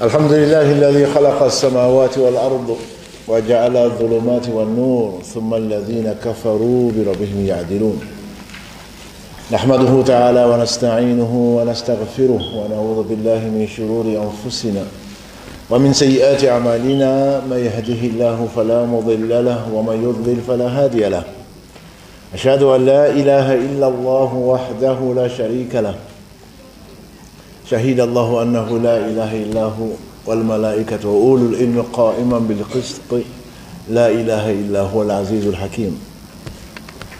الحمد لله الذي خلق السماوات والأرض وجعل الظلمات والنور ثم الذين كفروا بربهم يعدلون نحمده تعالى ونستعينه ونستغفره ونعوذ بالله من شرور أنفسنا ومن سيئات أعمالنا من يهده الله فلا مضل له ومن يضلل فلا هادي له أشهد أن لا إله إلا الله وحده لا شريك له شهد الله أنه لا إله إلا هو والملائكة وأولو العلم قائما بالقسط لا إله إلا هو العزيز الحكيم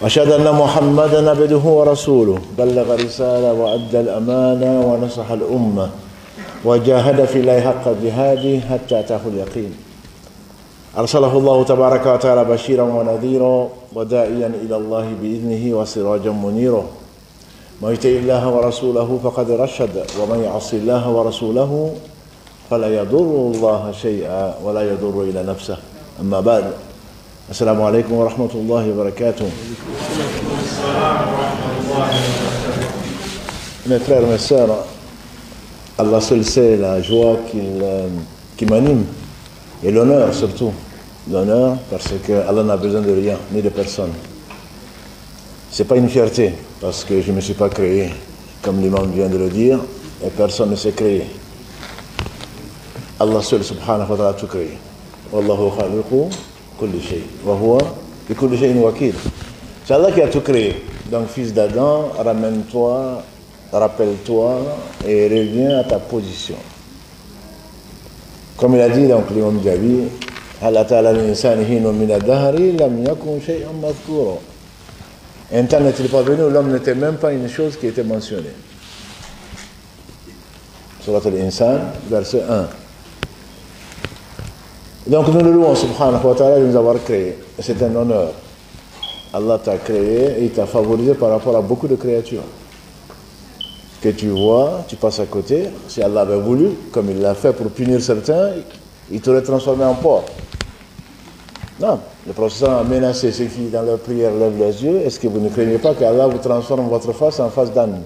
وأشهد أن محمدا عبده ورسوله بلغ رسالة وأدى الأمانة ونصح الأمة وجاهد في الله حق جهاده حتى أتاه اليقين أرسله الله تبارك وتعالى بشيرا ونذيرا وداعيا إلى الله بإذنه وسراجا منيرا من يطع الله ورسوله فقد رشد ومن يعص الله ورسوله فلا يضر الله شيئا ولا يضر إلى نفسه أما بعد السلام عليكم ورحمة الله وبركاته. Mes frères et mes sœurs, Allah seul sait la joie qui m'anime et l'honneur surtout. L'honneur parce que Allah n'a besoin de rien ni de personne. C'est pas une fierté parce que je ne me suis pas créé comme l'imam vient de le dire et personne ne s'est créé. Allah seul subhanahu wa ta'ala a tout créé. Wallahu khaliqu kulli shay wa huwa bi kulli shay'in wakil. C'est Allah qui a tout créé. Donc fils d'Adam, ramène-toi, rappelle-toi et reviens à ta position. Comme il a dit donc l'imam Jabi, hal ta'ala al-insani hinu min ad-dahri lam yakun shay'an madhkura. Un temps n'est-il pas venu où l'homme n'était même pas une chose qui était mentionnée. Surat al-Insan, verset 1. Donc nous le louons subhanahu wa ta'ala de nous avoir créés. C'est un honneur. Allah t'a créé et il t'a favorisé par rapport à beaucoup de créatures. Que tu vois, tu passes à côté. Si Allah avait voulu, comme il l'a fait pour punir certains, il t'aurait transformé en porc. Non, le prophète a menacé ceux qui dans leur prière lèvent les yeux. Est-ce que vous ne craignez pas qu'Allah vous transforme votre face en face d'âne?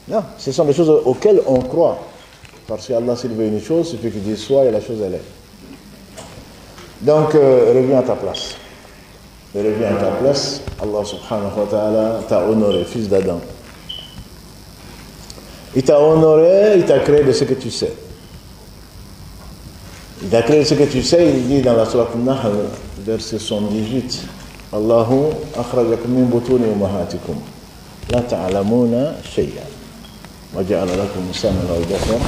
Non, ce sont des choses auxquelles on croit. Parce qu'Allah s'il veut une chose, il suffit qu'il dise soit et la chose elle est. Donc, reviens à ta place. Reviens à ta place. Allah subhanahu wa ta'ala t'a honoré, fils d'Adam. Il t'a honoré, il t'a créé de ce que tu sais. Il t'a créé de ce que tu sais, il dit dans la sourate Nahl, verset 118, Allahu akhrajakum min butuni ummahatikum la ta'lamuna shay'an wa ja'ala lakum sam'an wa basara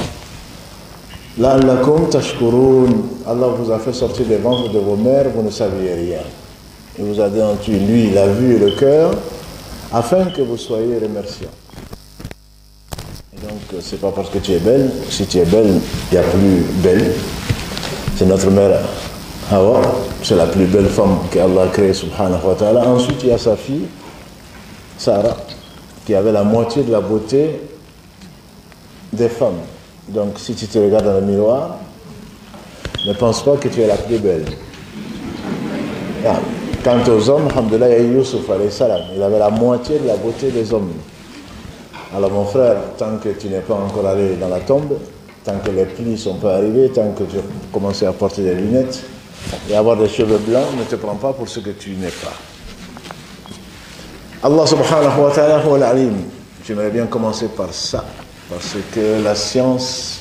la'allakum tashkurun. Allah vous a fait sortir des ventres de vos mères, vous ne saviez rien. Il vous a donné, lui, la vue et le cœur, afin que vous soyez remerciants. Et donc, c'est pas parce que tu es belle, si tu es belle, il y a plus belle. C'est notre mère Hawa, c'est la plus belle femme qu'Allah a créée, subhanahu wa ta'ala. Ensuite, il y a sa fille, Sarah, qui avait la moitié de la beauté des femmes. Donc, si tu te regardes dans le miroir, ne pense pas que tu es la plus belle. Ah. Quant aux hommes, alhamdoulilah, il y a Youssouf, alayhi salam. Il avait la moitié de la beauté des hommes. Alors, mon frère, tant que tu n'es pas encore allé dans la tombe, tant que les plis ne sont pas arrivés, tant que tu as commencé à porter des lunettes et avoir des cheveux blancs, ne te prends pas pour ce que tu n'es pas. Allah subhanahu wa ta'ala huwa al-alim. J'aimerais bien commencer par ça, parce que la science,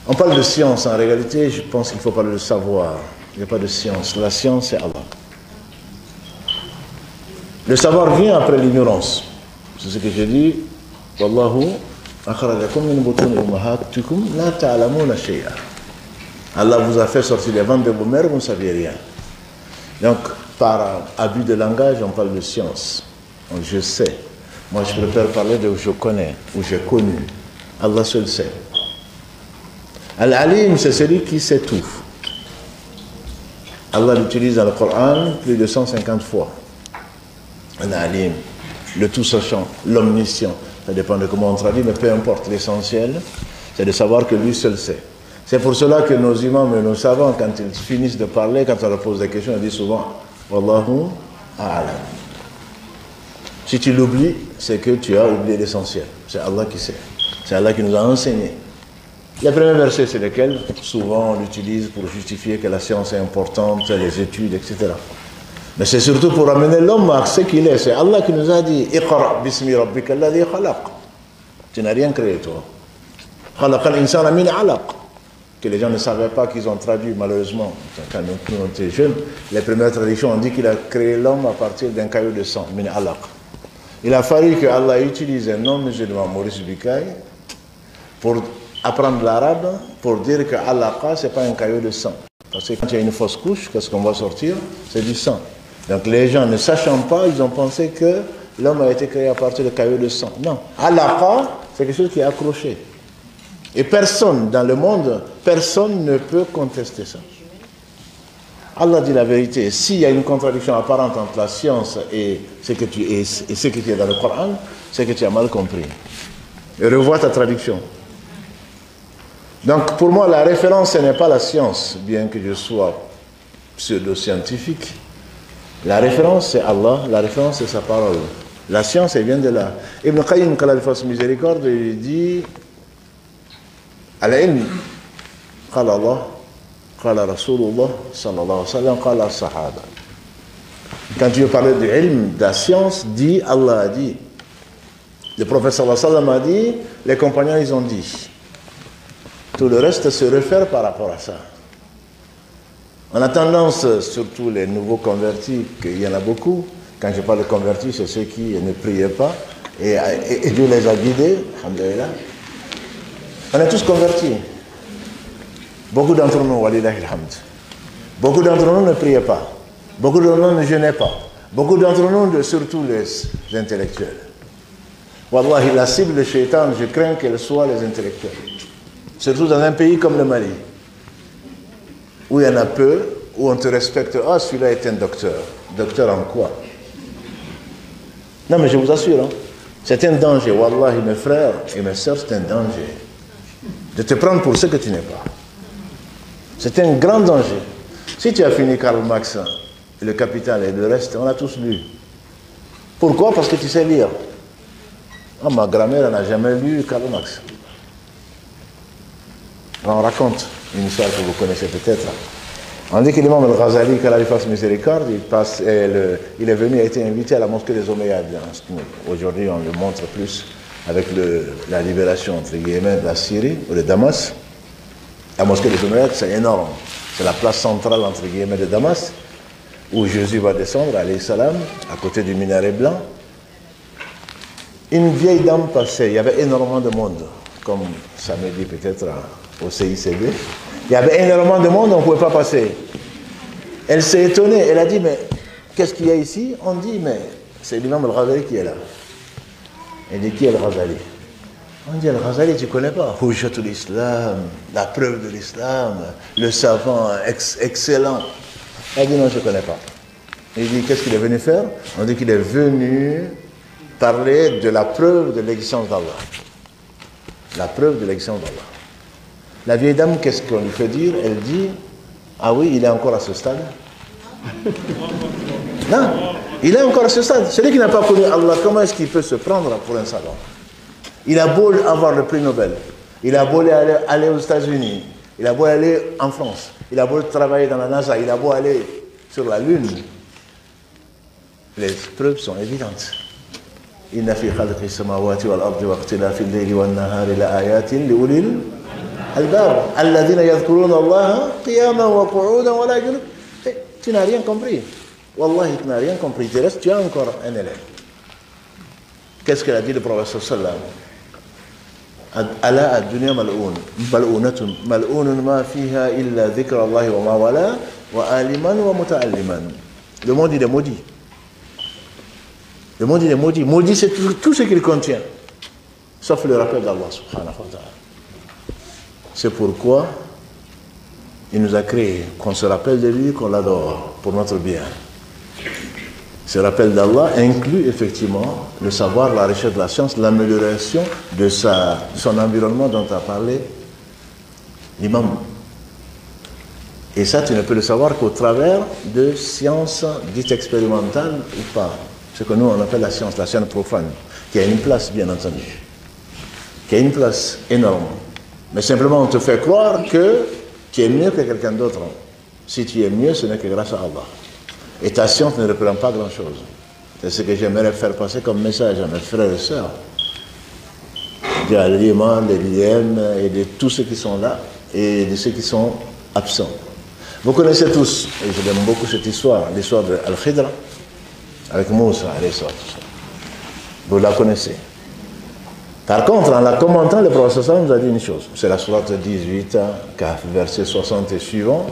on parle de science, en réalité, je pense qu'il faut parler de savoir. Il n'y a pas de science. La science, c'est Allah. Le savoir vient après l'ignorance. C'est ce que je dis. Wallahu akhrajakum min butuni ummahatikum la ta'lamuna shay'a. Allah vous a fait sortir des ventres de vos mères, vous ne saviez rien. Donc, par abus de langage, on parle de science. Donc, je sais. Moi, je préfère parler de où je connais, où j'ai connu. Allah seul sait. Al-Alim, c'est celui qui sait tout. Allah l'utilise dans le Coran plus de 150 fois. Al-Alim, le tout sachant, l'omniscient. Ça dépend de comment on traduit, mais peu importe. L'essentiel, c'est de savoir que lui seul sait. C'est pour cela que nos imams et nos savants, quand ils finissent de parler, quand on leur pose des questions, ils disent souvent Wallahu a'lam. Si tu l'oublies, c'est que tu as oublié l'essentiel. C'est Allah qui sait. C'est Allah qui nous a enseigné. Les premiers versets, c'est lesquels souvent on l'utilise pour justifier que la science est importante, les études, etc. Mais c'est surtout pour amener l'homme à ce qu'il est. C'est Allah qui nous a dit Iqra bismi rabbika alladhi khalaq. Tu n'as rien créé, toi. Khalaqa al-insana min alaq. Que les gens ne savaient pas, qu'ils ont traduit malheureusement. Quand nous étions jeunes, les premières traductions ont dit qu'il a créé l'homme à partir d'un caillou de sang, min alaq. Il a fallu que Allah utilise un nom musulman, Maurice Bucaille, pour apprendre l'arabe, pour dire que alaqa, ce n'est pas un caillou de sang. Parce que quand il y a une fausse couche, qu'est-ce qu'on va sortir? C'est du sang. Donc les gens, ne sachant pas, ils ont pensé que l'homme a été créé à partir de cailloux de sang. Non. Alaqa, c'est quelque chose qui est accroché. Et personne dans le monde, personne ne peut contester ça. Allah dit la vérité. S'il y a une contradiction apparente entre la science et ce que tu es, et ce qui est dans le Coran, c'est que tu as mal compris. Et revois ta traduction. Donc pour moi, la référence, ce n'est pas la science, bien que je sois pseudo-scientifique. La référence, c'est Allah, la référence, c'est sa parole. La science, elle vient de là. Ibn Qayyim, qu'Allah lui fasse miséricorde, il dit Al-ilm, qala Allah, qala Rasulullah, sallallahu alayhi wa sallam, qala sahaba. Quand tu veux parler du ilm, de la science, dit Allah a dit. Le prophète sallallahu alayhi wa sallam a dit, les compagnons, ils ont dit. Tout le reste se réfère par rapport à ça. On a tendance, surtout les nouveaux convertis, qu'il y en a beaucoup. Quand je parle de convertis, c'est ceux qui ne priaient pas et Dieu les a guidés. Alhamdulillah. On est tous convertis. Beaucoup d'entre nous, walillahi alhamd. Beaucoup d'entre nous ne priaient pas. Beaucoup d'entre nous ne jeûnaient pas. Beaucoup d'entre nous, surtout les intellectuels. Wallahi, la cible de Shaitan, je crains qu'elle soit les intellectuels. Surtout dans un pays comme le Mali, où il y en a peu, où on te respecte. Ah, celui-là est un docteur. Docteur en quoi? Non, mais je vous assure, hein, c'est un danger. Wallahi, mes frères et mes sœurs, c'est un danger. De te prendre pour ce que tu n'es pas. C'est un grand danger. Si tu as fini Karl Marx, Le Capital et le reste, on a tous lu. Pourquoi? Parce que tu sais lire. Ah, ma grand-mère n'a jamais lu Karl Marx. On raconte une histoire que vous connaissez peut-être. On dit que l'imam al-Ghazali, qu'Allah lui fasse miséricorde, il est venu, a été invité à la mosquée des Omeyyades. Aujourd'hui, on le montre plus avec la libération, entre guillemets, de la Syrie, ou de Damas. La mosquée des Omeyyades, c'est énorme. C'est la place centrale, entre guillemets, de Damas, où Jésus va descendre, alayhi salam, à côté du minaret blanc. Une vieille dame passait, il y avait énormément de monde, comme ça me dit peut-être au CICB. Il y avait énormément de monde, on ne pouvait pas passer. Elle s'est étonnée, elle a dit, mais qu'est-ce qu'il y a ici? On dit, mais c'est l'imam al-Ghazali qui est là. Elle dit, qui est al-Ghazali? On dit, al-Ghazali, tu ne connais pas? Hujjatul Islam, la preuve de l'islam, le savant excellent. Elle dit, non, je ne connais pas. Il dit, qu'est-ce qu'il est venu faire? On dit qu'il est venu parler de la preuve de l'existence d'Allah. La preuve de l'existence d'Allah. La vieille dame, qu'est-ce qu'on lui fait dire? Elle dit, ah oui, il est encore à ce stade. Non, il est encore à ce stade. Celui qui n'a pas connu Allah, comment est-ce qu'il peut se prendre pour un savant? Il a beau avoir le prix Nobel, il a beau aller aux États-Unis, il a beau aller en France, il a beau travailler dans la NASA, il a beau aller sur la Lune. Les preuves sont évidentes. Inna fi khalqi samawati wal ardi wa ikhtilafi al-layli wan nahari la ayatin li ulil albab alladhina yadhkuruna Allah qiyaman wa qu'udan wa la junub. Tu n'as rien compris. Wallahi, tu n'as rien compris. Tu as encore un élève. Qu'est-ce qu'elle a dit le prophète sallallahu ala ad-dunya mal'un mal'unatun mal'unun ma fiha illa dhikra Allah wa ma wala wa aliman wa muta'alliman. Le monde il est maudit. Le monde il est maudit. Maudit c'est tout ce qu'il contient, sauf le rappel d'Allah subhanahu wa ta'ala. C'est pourquoi il nous a créé, qu'on se rappelle de lui, qu'on l'adore pour notre bien. Ce rappel d'Allah inclut effectivement le savoir, la recherche de la science, l'amélioration de son environnement dont a parlé l'imam. Et ça, tu ne peux le savoir qu'au travers de sciences dites expérimentales ou pas. Ce que nous, on appelle la science profane, qui a une place, bien entendu, qui a une place énorme Mais simplement, on te fait croire que tu es mieux que quelqu'un d'autre. Si tu es mieux, ce n'est que grâce à Allah. Et ta science ne représente pas grand-chose. C'est ce que j'aimerais faire passer comme message à mes frères et sœurs. De l'Iman, de l'IM et de tous ceux qui sont là et de ceux qui sont absents. Vous connaissez tous, et je l'aime beaucoup cette histoire, l'histoire de Al-Khidra avec Moussa, vous la connaissez. Par contre, en la commentant, le prophète nous a dit une chose. C'est la sourate 18, verset 60 et suivant.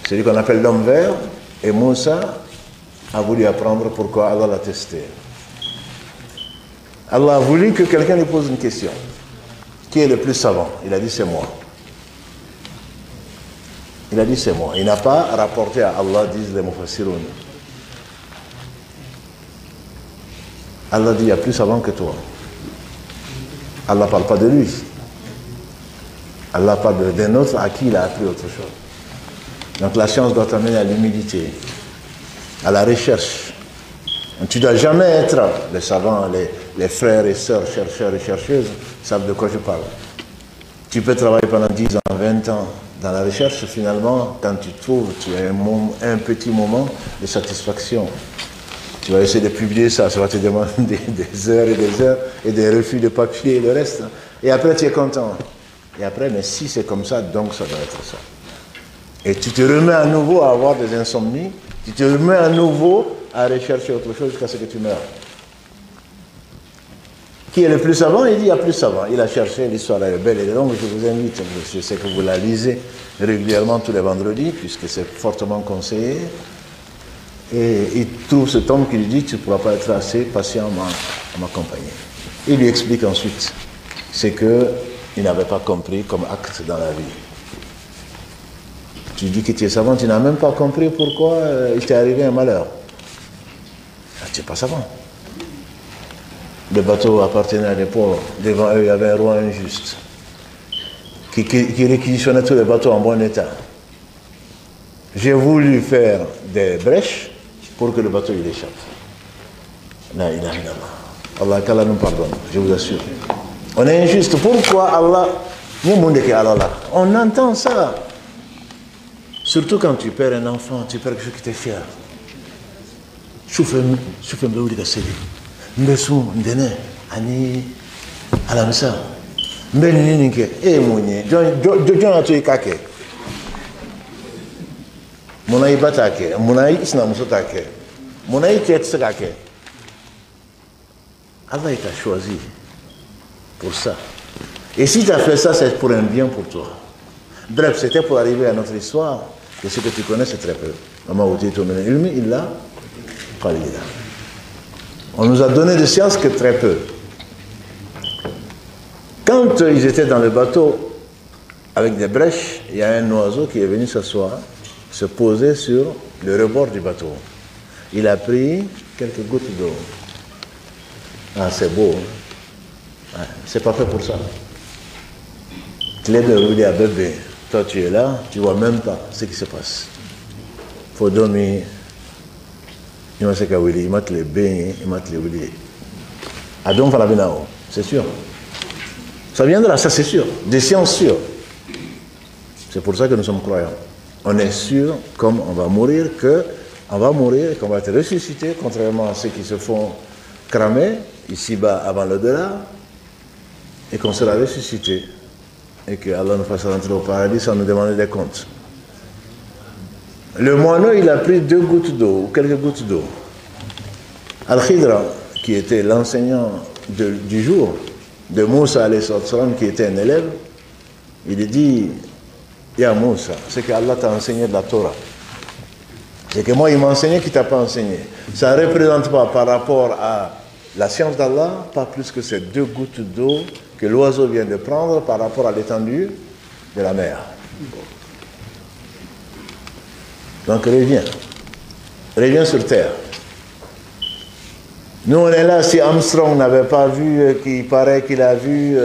Celui qu'on appelle l'homme vert. Et Moussa a voulu apprendre pourquoi Allah l'a testé. Allah a voulu que quelqu'un lui pose une question. Qui est le plus savant? Il a dit c'est moi. Il a dit c'est moi. Il n'a pas rapporté à Allah, disent les Mufassiroun. Allah dit il y a plus savant que toi. Allah ne parle pas de lui. Allah parle d'un autre à qui il a appris autre chose. Donc la science doit t'amener à l'humilité, à la recherche. Tu ne dois jamais être, les savants, les frères et sœurs, chercheurs et chercheuses, savent de quoi je parle. Tu peux travailler pendant 10 ans, 20 ans dans la recherche, finalement, quand tu trouves, tu as un petit moment de satisfaction. Tu vas essayer de publier ça, ça va te demander des heures et des refus de papier et le reste. Et après, tu es content. Et après, mais si c'est comme ça, donc ça doit être ça. Et tu te remets à nouveau à avoir des insomnies, tu te remets à nouveau à rechercher autre chose jusqu'à ce que tu meurs. Qui est le plus savant? Il dit il y a plus savant. Il a cherché, l'histoire est belle et longue, je vous invite, je sais que vous la lisez régulièrement tous les vendredis, puisque c'est fortement conseillé. Et il trouve cet homme qui lui dit tu ne pourras pas être assez patient à m'accompagner. Il lui explique ensuite ce qu'il n'avait pas compris comme acte dans la vie. Tu dis que tu es savant, tu n'as même pas compris pourquoi il t'est arrivé un malheur. Tu n'es pas savant. Le bateau appartenait à des pauvres. Devant eux, il y avait un roi injuste qui réquisitionnait tous les bateaux en bon état. J'ai voulu faire des brèches pour que le bateau il échappe. La ilaha illallah. Allah qu'Allah nous pardonne, je vous assure. On est injuste. Pourquoi Allah? On entend ça. Surtout quand tu perds un enfant, tu perds quelque chose qui t'est fier. Allah t'a choisi pour ça. Et si tu as fait ça, c'est pour un bien pour toi. Bref, c'était pour arriver à notre histoire. Et ce que tu connais, c'est très peu. On nous a donné de science que très peu. Quand ils étaient dans le bateau avec des brèches, il y a un oiseau qui est venu s'asseoir, se poser sur le rebord du bateau. Il a pris quelques gouttes d'eau. Ah, c'est beau. Hein? Ouais, c'est pas fait pour ça. Bébé. Toi, tu es là, tu ne vois même pas ce qui se passe. Il faut dormir. Il m'a te les baigner, il m'a te les oublier. C'est sûr. Ça vient de là, ça c'est sûr. Des sciences sûres. C'est pour ça que nous sommes croyants. On est sûr, comme on va mourir, qu'on va mourir, qu'on va être ressuscité, contrairement à ceux qui se font cramer ici-bas avant l'au-delà, et qu'on sera ressuscité. Et que Allah nous fasse rentrer au paradis sans nous demander des comptes. Le moineau, il a pris 2 gouttes d'eau, ou quelques gouttes d'eau. Al-Khidra, qui était l'enseignant du jour, de Moussa, qui était un élève, il dit, Ya Moussa, c'est que Allah t'a enseigné de la Torah. C'est que moi, il m'a enseigné qu'il ne t'a pas enseigné. Ça ne représente pas par rapport à la science d'Allah, pas plus que ces 2 gouttes d'eau que l'oiseau vient de prendre par rapport à l'étendue de la mer. Donc reviens sur terre. Nous on est là, si Armstrong n'avait pas vu, qu'il paraît qu'il a vu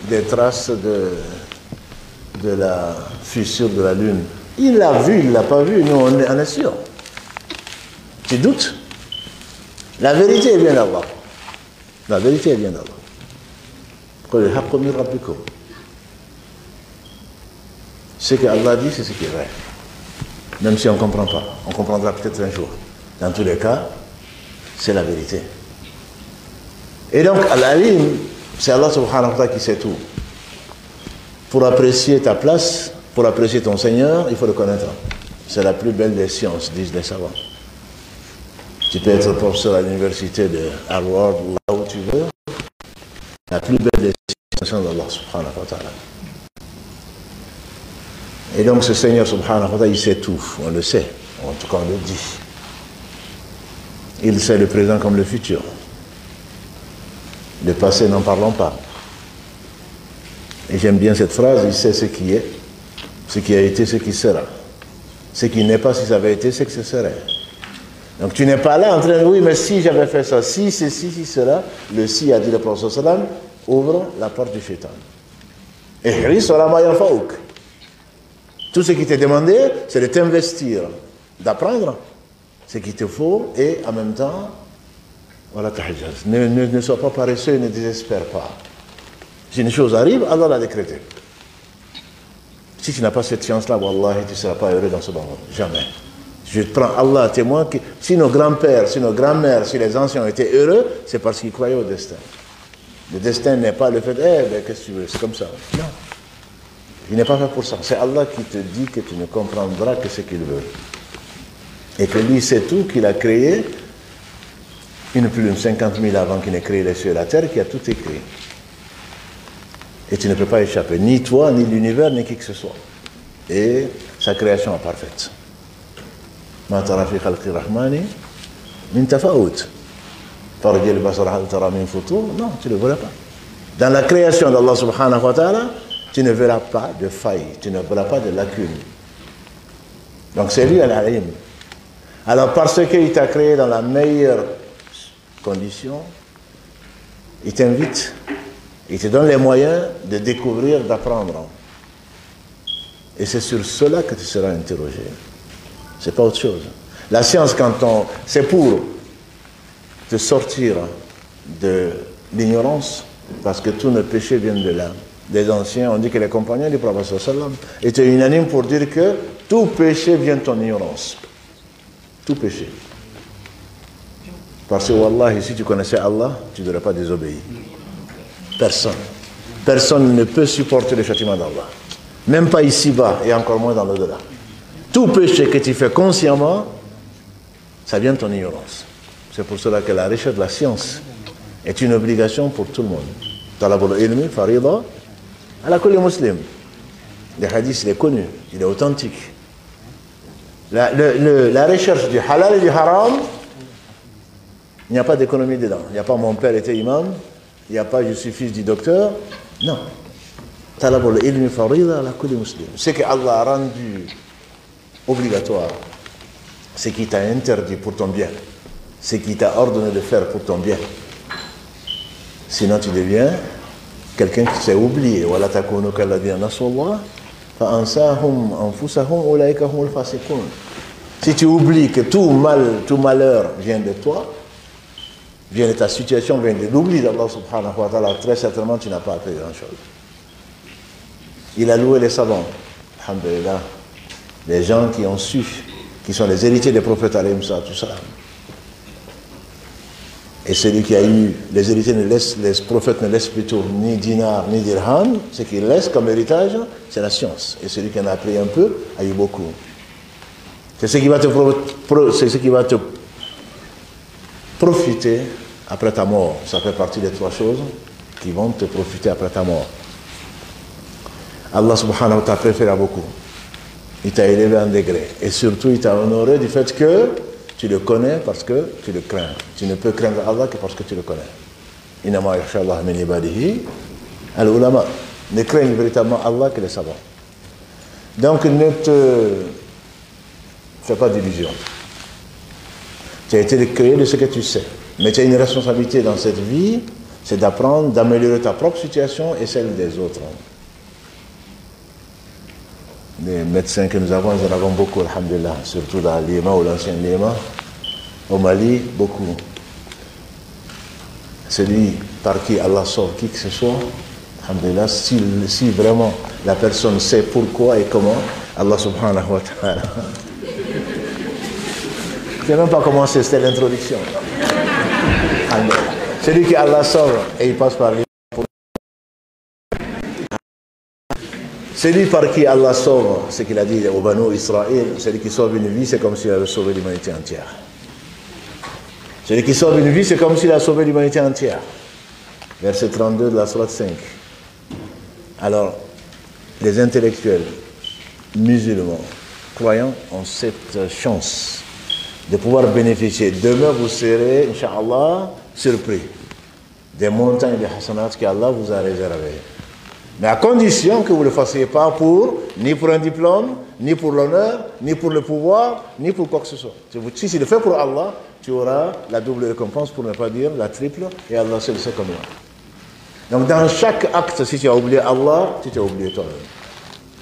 des traces de la fissure de la Lune. Il l'a vu, il ne l'a pas vu, nous on est sûr. Tu doutes? La vérité vient d'Allah. La vérité vient d'Allah. Ce que Allah dit, c'est ce qui est vrai. Même si on ne comprend pas. On comprendra peut-être un jour. Dans tous les cas, c'est la vérité. Et donc, Al-Alim, c'est Allah subhanahu wa ta'ala qui sait tout. Pour apprécier ta place, pour apprécier ton Seigneur, il faut le connaître. C'est la plus belle des sciences, disent les savants. Tu peux être professeur à l'université de Harvard ou là où tu veux. La plus belle des sciences d'Allah subhanahu wa ta'ala. Et donc ce Seigneur subhanahu wa ta'ala, il sait tout, on le sait, en tout cas on le dit. Il sait le présent comme le futur. Le passé, n'en parlons pas. Et j'aime bien cette phrase, il sait ce qui est, ce qui a été, ce qui sera. Ce qui n'est pas, si ça avait été, c'est que ce serait. Donc tu n'es pas là en train de, oui, mais si j'avais fait ça, si ceci, si cela, le si, a dit le prophète sallam, ouvre la porte du shaitan. Et tout ce qui t'est demandé, c'est de t'investir, d'apprendre ce qu'il te faut et en même temps, voilà, ne sois pas paresseux, ne désespère pas. Si une chose arrive, Allah l'a décrété. Si tu n'as pas cette chance-là, wallahi, tu ne seras pas heureux dans ce monde. Jamais. Je prends Allah à témoin que si nos grands-pères, si nos grands-mères, si les anciens étaient heureux, c'est parce qu'ils croyaient au destin. Le destin n'est pas le fait, qu'est-ce que tu veux, c'est comme ça. Non. Il n'est pas fait pour ça. C'est Allah qui te dit que tu ne comprendras que ce qu'il veut. Et que lui, c'est tout qu'il a créé, une plume 50 000 avant qu'il n'ait créé les cieux et la terre, qui a tout écrit. Et tu ne peux pas échapper, ni toi, ni l'univers, ni qui que ce soit. Et sa création est parfaite. Ma tara fi khalqi rahmani min tafawut. Farji al-basar hal tara min futur. Non, tu ne verras pas. Dans la création d'Allah subhanahu wa ta'ala, tu ne verras pas de faille, tu ne verras pas de lacune. Donc c'est lui Al-Alim. Alors parce qu'il t'a créé dans la meilleure condition, il t'invite, il te donne les moyens de découvrir, d'apprendre. Et c'est sur cela que tu seras interrogé. C'est pas autre chose. La science, c'est pour te sortir de l'ignorance, parce que tous nos péchés viennent de là. Des anciens, on dit que les compagnons du prophète sallam étaient unanimes pour dire que tout péché vient de ton ignorance. Tout péché. Parce que wallahi, si tu connaissais Allah, tu n'aurais pas désobéi. Personne. Personne ne peut supporter le châtiment d'Allah. Même pas ici-bas et encore moins dans l'au-delà. Tout péché que tu fais consciemment, ça vient de ton ignorance. C'est pour cela que la recherche de la science est une obligation pour tout le monde. Talabul ilmi farida ala kulli muslim. Le hadith, il est connu, il est authentique. La recherche du halal et du haram, il n'y a pas d'économie dedans. Il n'y a pas mon père était imam, il n'y a pas je suis fils du docteur. Non. Talabul ilmi farida ala kulli muslim. Ce que Allah a rendu obligatoire, ce qui t'a interdit pour ton bien, ce qui t'a ordonné de faire pour ton bien. Sinon tu deviens quelqu'un qui s'est oublié. Wala takunu kalladhina nasullah fa ansahum anfusahum ulaika humul fasiqun. Si tu oublies que tout malheur vient de toi, vient de ta situation, vient de l'oubli d'Allah subhanahu wa ta'ala, très certainement tu n'as pas appris grand-chose. Il a loué les savants, alhamdulillah, les gens qui ont su, qui sont les héritiers des prophètes alayhim salatu wassalam. Et celui qui a eu, les héritiers les prophètes ne laissent plutôt ni dinar ni dirham, ce qu'ils laissent comme héritage, c'est la science. Et celui qui en a appris un peu a eu beaucoup. C'est ce qui va te profiter après ta mort. Ça fait partie des trois choses qui vont te profiter après ta mort. Allah subhanahu wa ta'ala préfère à beaucoup. Il t'a élevé en degré. Et surtout, il t'a honoré du fait que tu le connais parce que tu le crains. Tu ne peux craindre Allah que parce que tu le connais. Innama yakhsha Allah min ibadihi al-ulama. Ne craignent véritablement Allah que les savants. Donc ne te fais pas d'illusions. Tu as été créé de ce que tu sais. Mais tu as une responsabilité dans cette vie, c'est d'apprendre, d'améliorer ta propre situation et celle des autres. Les médecins que nous avons beaucoup, alhamdulillah, surtout dans l'Ima ou l'ancien Lima, au Mali, beaucoup. Celui par qui Allah sauve qui que ce soit, Alhamdulillah, si vraiment la personne sait pourquoi et comment, Allah subhanahu wa ta'ala. Je ne sais même pas comment c'était l'introduction. Celui qui Allah sauve et il passe par lui. Celui par qui Allah sauve, ce qu'il a dit au Banu Israël, celui qui sauve une vie, c'est comme s'il avait sauvé l'humanité entière. Celui qui sauve une vie, c'est comme s'il a sauvé l'humanité entière. Verset 32 de la Sourate 5. Alors, les intellectuels musulmans, croyants, ont cette chance de pouvoir bénéficier. Demain, vous serez, Inch'Allah, surpris des montagnes de hasanat qu'Allah vous a réservées. Mais à condition que vous ne le fassiez pas ni pour un diplôme, ni pour l'honneur, ni pour le pouvoir, ni pour quoi que ce soit. Si tu le fais pour Allah, tu auras la double récompense, pour ne pas dire la triple, et Allah seul sait combien. Donc dans chaque acte, si tu as oublié Allah, tu t'es oublié toi-même.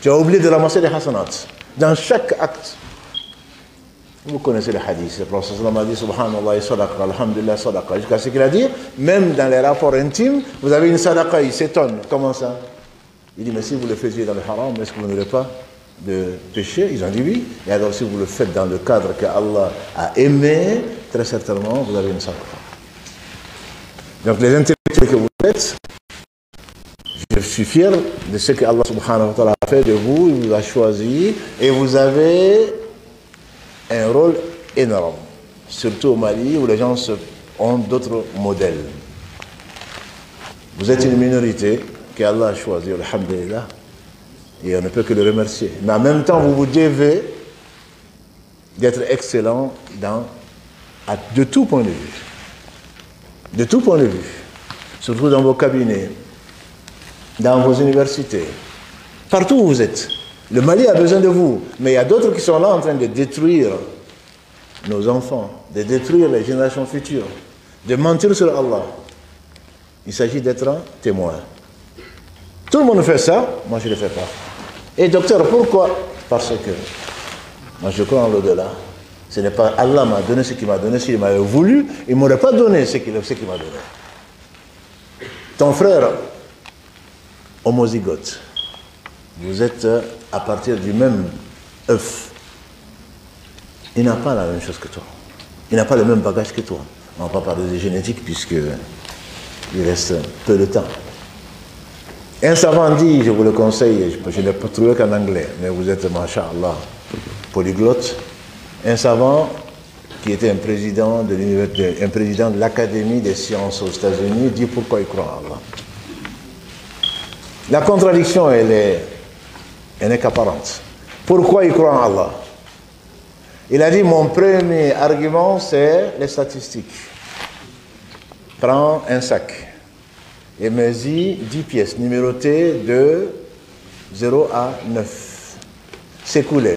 Tu as oublié de ramasser les hasanat. Dans chaque acte. Vous connaissez le hadith. Le prophète a dit Subhanallah et sadaqa, alhamdulillah sadaqa. Jusqu'à ce qu'il a dit, même dans les rapports intimes, vous avez une sadaqa, il s'étonne. Comment ça? Il dit, mais si vous le faisiez dans le haram, est-ce que vous n'aurez pas de péché? Ils ont dit oui. Et alors si vous le faites dans le cadre que Allah a aimé, très certainement, vous avez une sadaqa. Donc les intellectuels que vous êtes, je suis fier de ce que Allah subhanahu wa ta'ala a fait de vous, il vous a choisi, et vous avez un rôle énorme, surtout au Mali où les gens ont d'autres modèles. Vous êtes une minorité qu'Allah a choisi, alhamdulillah, et on ne peut que le remercier. Mais en même temps, vous vous devez d'être excellent de tout point de vue. De tout point de vue. Surtout dans vos cabinets, dans vos universités, partout où vous êtes. Le Mali a besoin de vous, mais il y a d'autres qui sont là en train de détruire nos enfants, de détruire les générations futures, de mentir sur Allah. Il s'agit d'être un témoin. Tout le monde fait ça, moi je ne le fais pas. Et docteur, pourquoi? Parce que moi je crois en l'au-delà. Ce n'est pas Allah m'a donné ce qu'il m'a donné. S'il m'avait voulu, il ne m'aurait pas donné ce qu'il m'a donné. Ton frère homozygote, vous êtes à partir du même œuf. Il n'a pas la même chose que toi. Il n'a pas le même bagage que toi. On ne va pas parler de génétique puisqu'il reste peu de temps. Un savant dit, je vous le conseille, je n'ai pas trouvé qu'en anglais, mais vous êtes, masha'Allah, polyglotte. Un savant qui était un président de l'Académie des sciences aux États-Unis dit pourquoi il croit en Allah. La contradiction, elle n'est qu'apparente. Pourquoi il croit en Allah? Il a dit, mon premier argument, c'est les statistiques. Prends un sac et mets-y 10 pièces numérotées de 0 à 9. C'est coulé.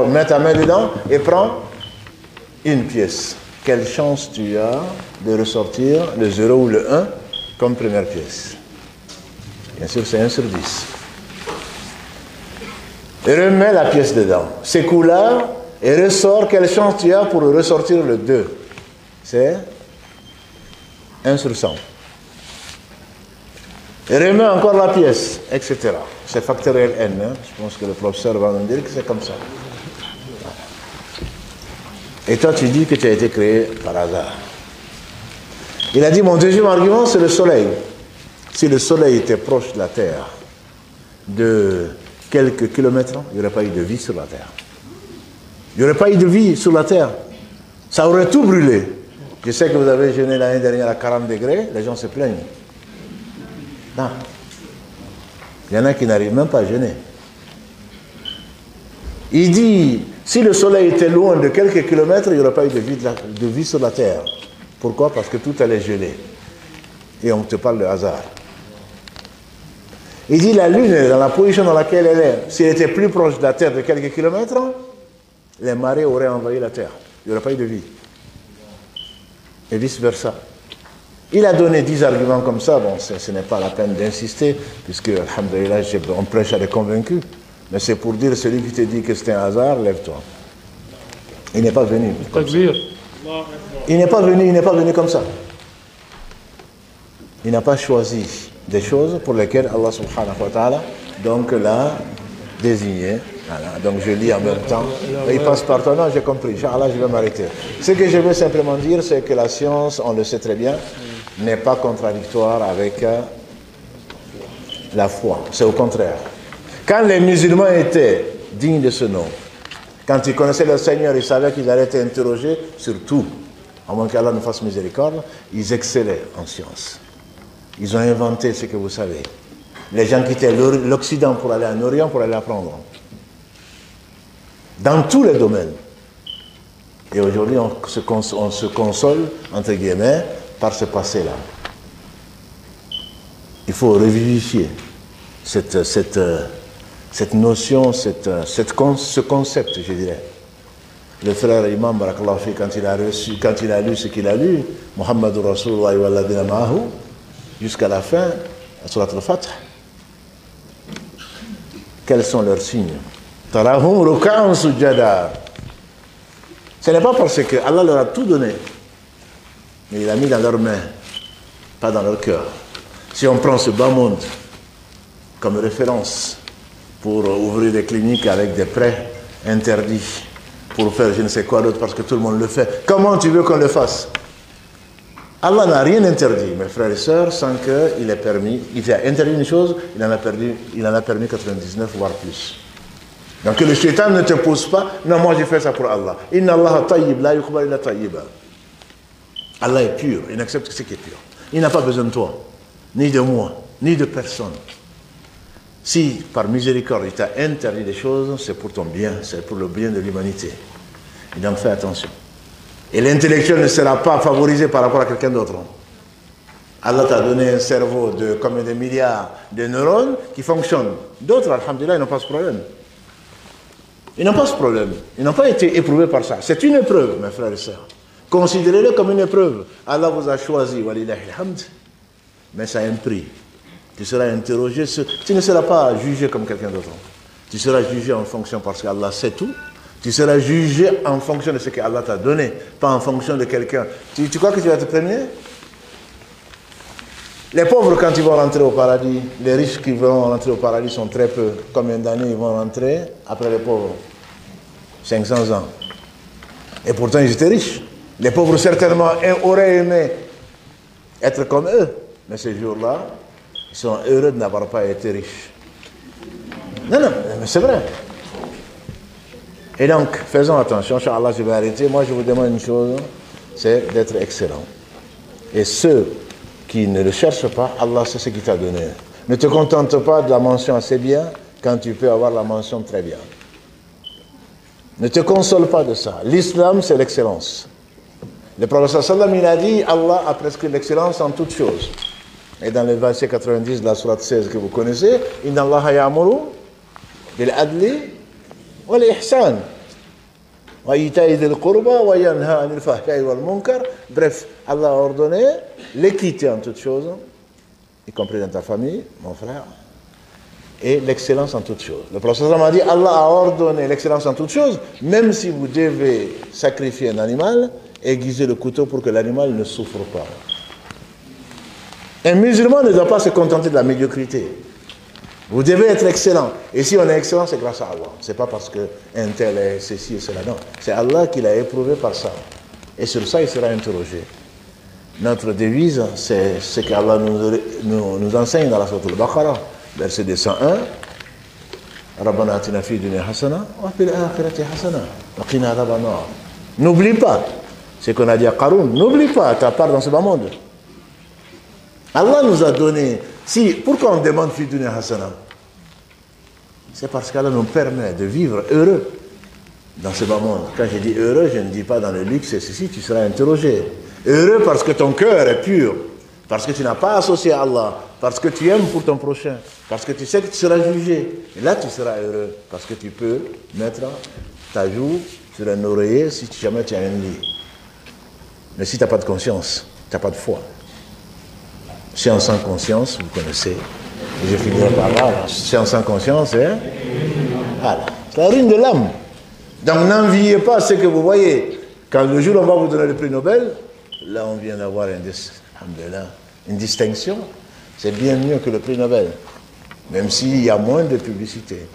Mets ta main dedans et prends une pièce. Quelle chance tu as de ressortir le 0 ou le 1 comme première pièce? Bien sûr, c'est 1 sur 10. Et remets la pièce dedans. S'écoula et ressort. Quelle chance tu as pour ressortir le 2? C'est 1 sur 100. Et remets encore la pièce, etc. C'est factoriel n. Hein? Je pense que le professeur va nous dire que c'est comme ça. Et toi, tu dis que tu as été créé par hasard. Il a dit, mon deuxième argument, c'est le soleil. Si le soleil était proche de la Terre, de quelques kilomètres, il n'y aurait pas eu de vie sur la Terre. Il n'y aurait pas eu de vie sur la Terre. Ça aurait tout brûlé. Je sais que vous avez jeûné l'année dernière à 40 degrés, les gens se plaignent. Non. Il y en a qui n'arrivent même pas à jeûner. Il dit, si le soleil était loin de quelques kilomètres, il n'y aurait pas eu de vie sur la Terre. Pourquoi? Parce que tout allait geler. Et on te parle de hasard. Il dit, la Lune, dans la position dans laquelle elle est, si elle était plus proche de la Terre de quelques kilomètres, les marées auraient envahi la Terre. Il n'y aurait pas eu de vie. Et vice-versa. Il a donné 10 arguments comme ça. Bon, ce n'est pas la peine d'insister, puisque, alhamdoulilah, on prêche à des convaincus. Mais c'est pour dire, celui qui te dit que c'est un hasard, lève-toi. Il n'est pas venu. Il n'est pas venu comme ça. Il n'a pas choisi des choses pour lesquelles Allah subhanahu wa ta'ala donc l'a désigné. Voilà. Donc je lis en même temps. Il passe par toi. Non, j'ai compris. Inch'Allah, je vais m'arrêter. Ce que je veux simplement dire, c'est que la science, on le sait très bien, n'est pas contradictoire avec la foi. C'est au contraire. Quand les musulmans étaient dignes de ce nom, quand ils connaissaient le Seigneur, ils savaient qu'ils allaient être interrogés sur tout. À moins qu'Allah nous fasse miséricorde, ils excellaient en science. Ils ont inventé ce que vous savez. Les gens quittaient l'Occident pour aller en Orient pour aller apprendre. Dans tous les domaines. Et aujourd'hui, on se console, entre guillemets, par ce passé-là. Il faut revivifier cette notion, ce concept, je dirais. Le frère Imam Barakallahu fi, quand il a lu ce qu'il a lu, Muhammadur Rasulullah wa alladhina ma'ahu, jusqu'à la fin, surat al-Fath, quels sont leurs signes? Tarahum ruk'an sujada. Ce n'est pas parce que Allah leur a tout donné, mais il a mis dans leurs mains, pas dans leur cœur. Si on prend ce bas monde comme référence pour ouvrir des cliniques avec des prêts interdits, pour faire je ne sais quoi d'autre parce que tout le monde le fait, comment tu veux qu'on le fasse? Allah n'a rien interdit, mes frères et sœurs, sans qu'il ait permis. Il a interdit une chose, il en a permis 99, voire plus. Donc que le shaitan ne te pose pas, non, moi j'ai fait ça pour Allah. Inna Allah tayyib, la yuqbal illa tayyiba. Allah est pur, il n'accepte que ce qui est pur. Il n'a pas besoin de toi, ni de moi, ni de personne. Si par miséricorde il t'a interdit des choses, c'est pour ton bien, c'est pour le bien de l'humanité. Et donc fais attention. Et l'intellectuel ne sera pas favorisé par rapport à quelqu'un d'autre. Allah t'a donné un cerveau de combien de milliards de neurones qui fonctionnent. D'autres, alhamdulillah, ils n'ont pas ce problème. Ils n'ont pas ce problème. Ils n'ont pas été éprouvés par ça. C'est une épreuve, mes frères et sœurs. Considérez-le comme une épreuve. Allah vous a choisi, walillahi alhamd, mais ça a un prix. Tu seras interrogé, tu ne seras pas jugé comme quelqu'un d'autre. Tu seras jugé en fonction parce qu'Allah sait tout. Tu seras jugé en fonction de ce qu'Allah t'a donné, pas en fonction de quelqu'un. Tu crois que tu vas être premier? Les pauvres, quand ils vont rentrer au paradis, les riches qui vont rentrer au paradis sont très peu. Combien d'années ils vont rentrer après les pauvres? 500 ans. Et pourtant, ils étaient riches. Les pauvres, certainement, auraient aimé être comme eux. Mais ce jour-là, ils sont heureux de n'avoir pas été riches. Non, mais c'est vrai. Et donc, faisons attention, Inch'Allah, je vais arrêter. Moi, je vous demande une chose, c'est d'être excellent. Et ceux qui ne le cherchent pas, Allah sait ce qu'il t'a donné. Ne te contente pas de la mention assez bien quand tu peux avoir la mention très bien. Ne te console pas de ça. L'islam, c'est l'excellence. Le prophète sallam, il a dit, Allah a prescrit l'excellence en toutes choses. Et dans le verset 90 de la sourate 16 que vous connaissez, Inna Allah ya'muru bil adli wal ihsan wa ita'i dhil qurba wa yanha 'anil fahsha'i wal munkar. Bref, Allah a ordonné l'équité en toutes choses, y compris dans ta famille, mon frère, et l'excellence en toutes choses. Le prophète sallam a dit, Allah a ordonné l'excellence en toutes choses, même si vous devez sacrifier un animal, aiguiser le couteau pour que l'animal ne souffre pas. Un musulman ne doit pas se contenter de la médiocrité. Vous devez être excellent. Et si on est excellent, c'est grâce à Allah. Ce n'est pas parce qu'un tel est ceci et cela. Non. C'est Allah qui l'a éprouvé par ça. Et sur ça, il sera interrogé. Notre devise, c'est ce qu'Allah nous enseigne dans la sourate Al-Baqarah, verset 201. Rabbana atina fi dunya hasana wa fil akhirati hasana wa qina adhaban nar. N'oublie pas ce qu'on a dit à Qarun. N'oublie pas ta part dans ce bas monde. Allah nous a donné. Pourquoi on demande fi dunya hasana? C'est parce qu'Allah nous permet de vivre heureux dans ce bas monde. Quand je dis heureux, je ne dis pas dans le luxe et ceci, tu seras interrogé. Heureux parce que ton cœur est pur, parce que tu n'as pas associé à Allah, parce que tu aimes pour ton prochain, parce que tu sais que tu seras jugé. Et là, tu seras heureux, parce que tu peux mettre ta joue sur un oreiller si jamais tu as un lit. Mais si tu n'as pas de conscience, tu n'as pas de foi. Science sans conscience, vous connaissez. Et je finirai par là. Science sans conscience, hein? Voilà. C'est la ruine de l'âme. Donc n'enviez pas ce que vous voyez. Quand le jour où on va vous donner le prix Nobel, là on vient d'avoir une distinction. C'est bien mieux que le prix Nobel, même s'il y a moins de publicité.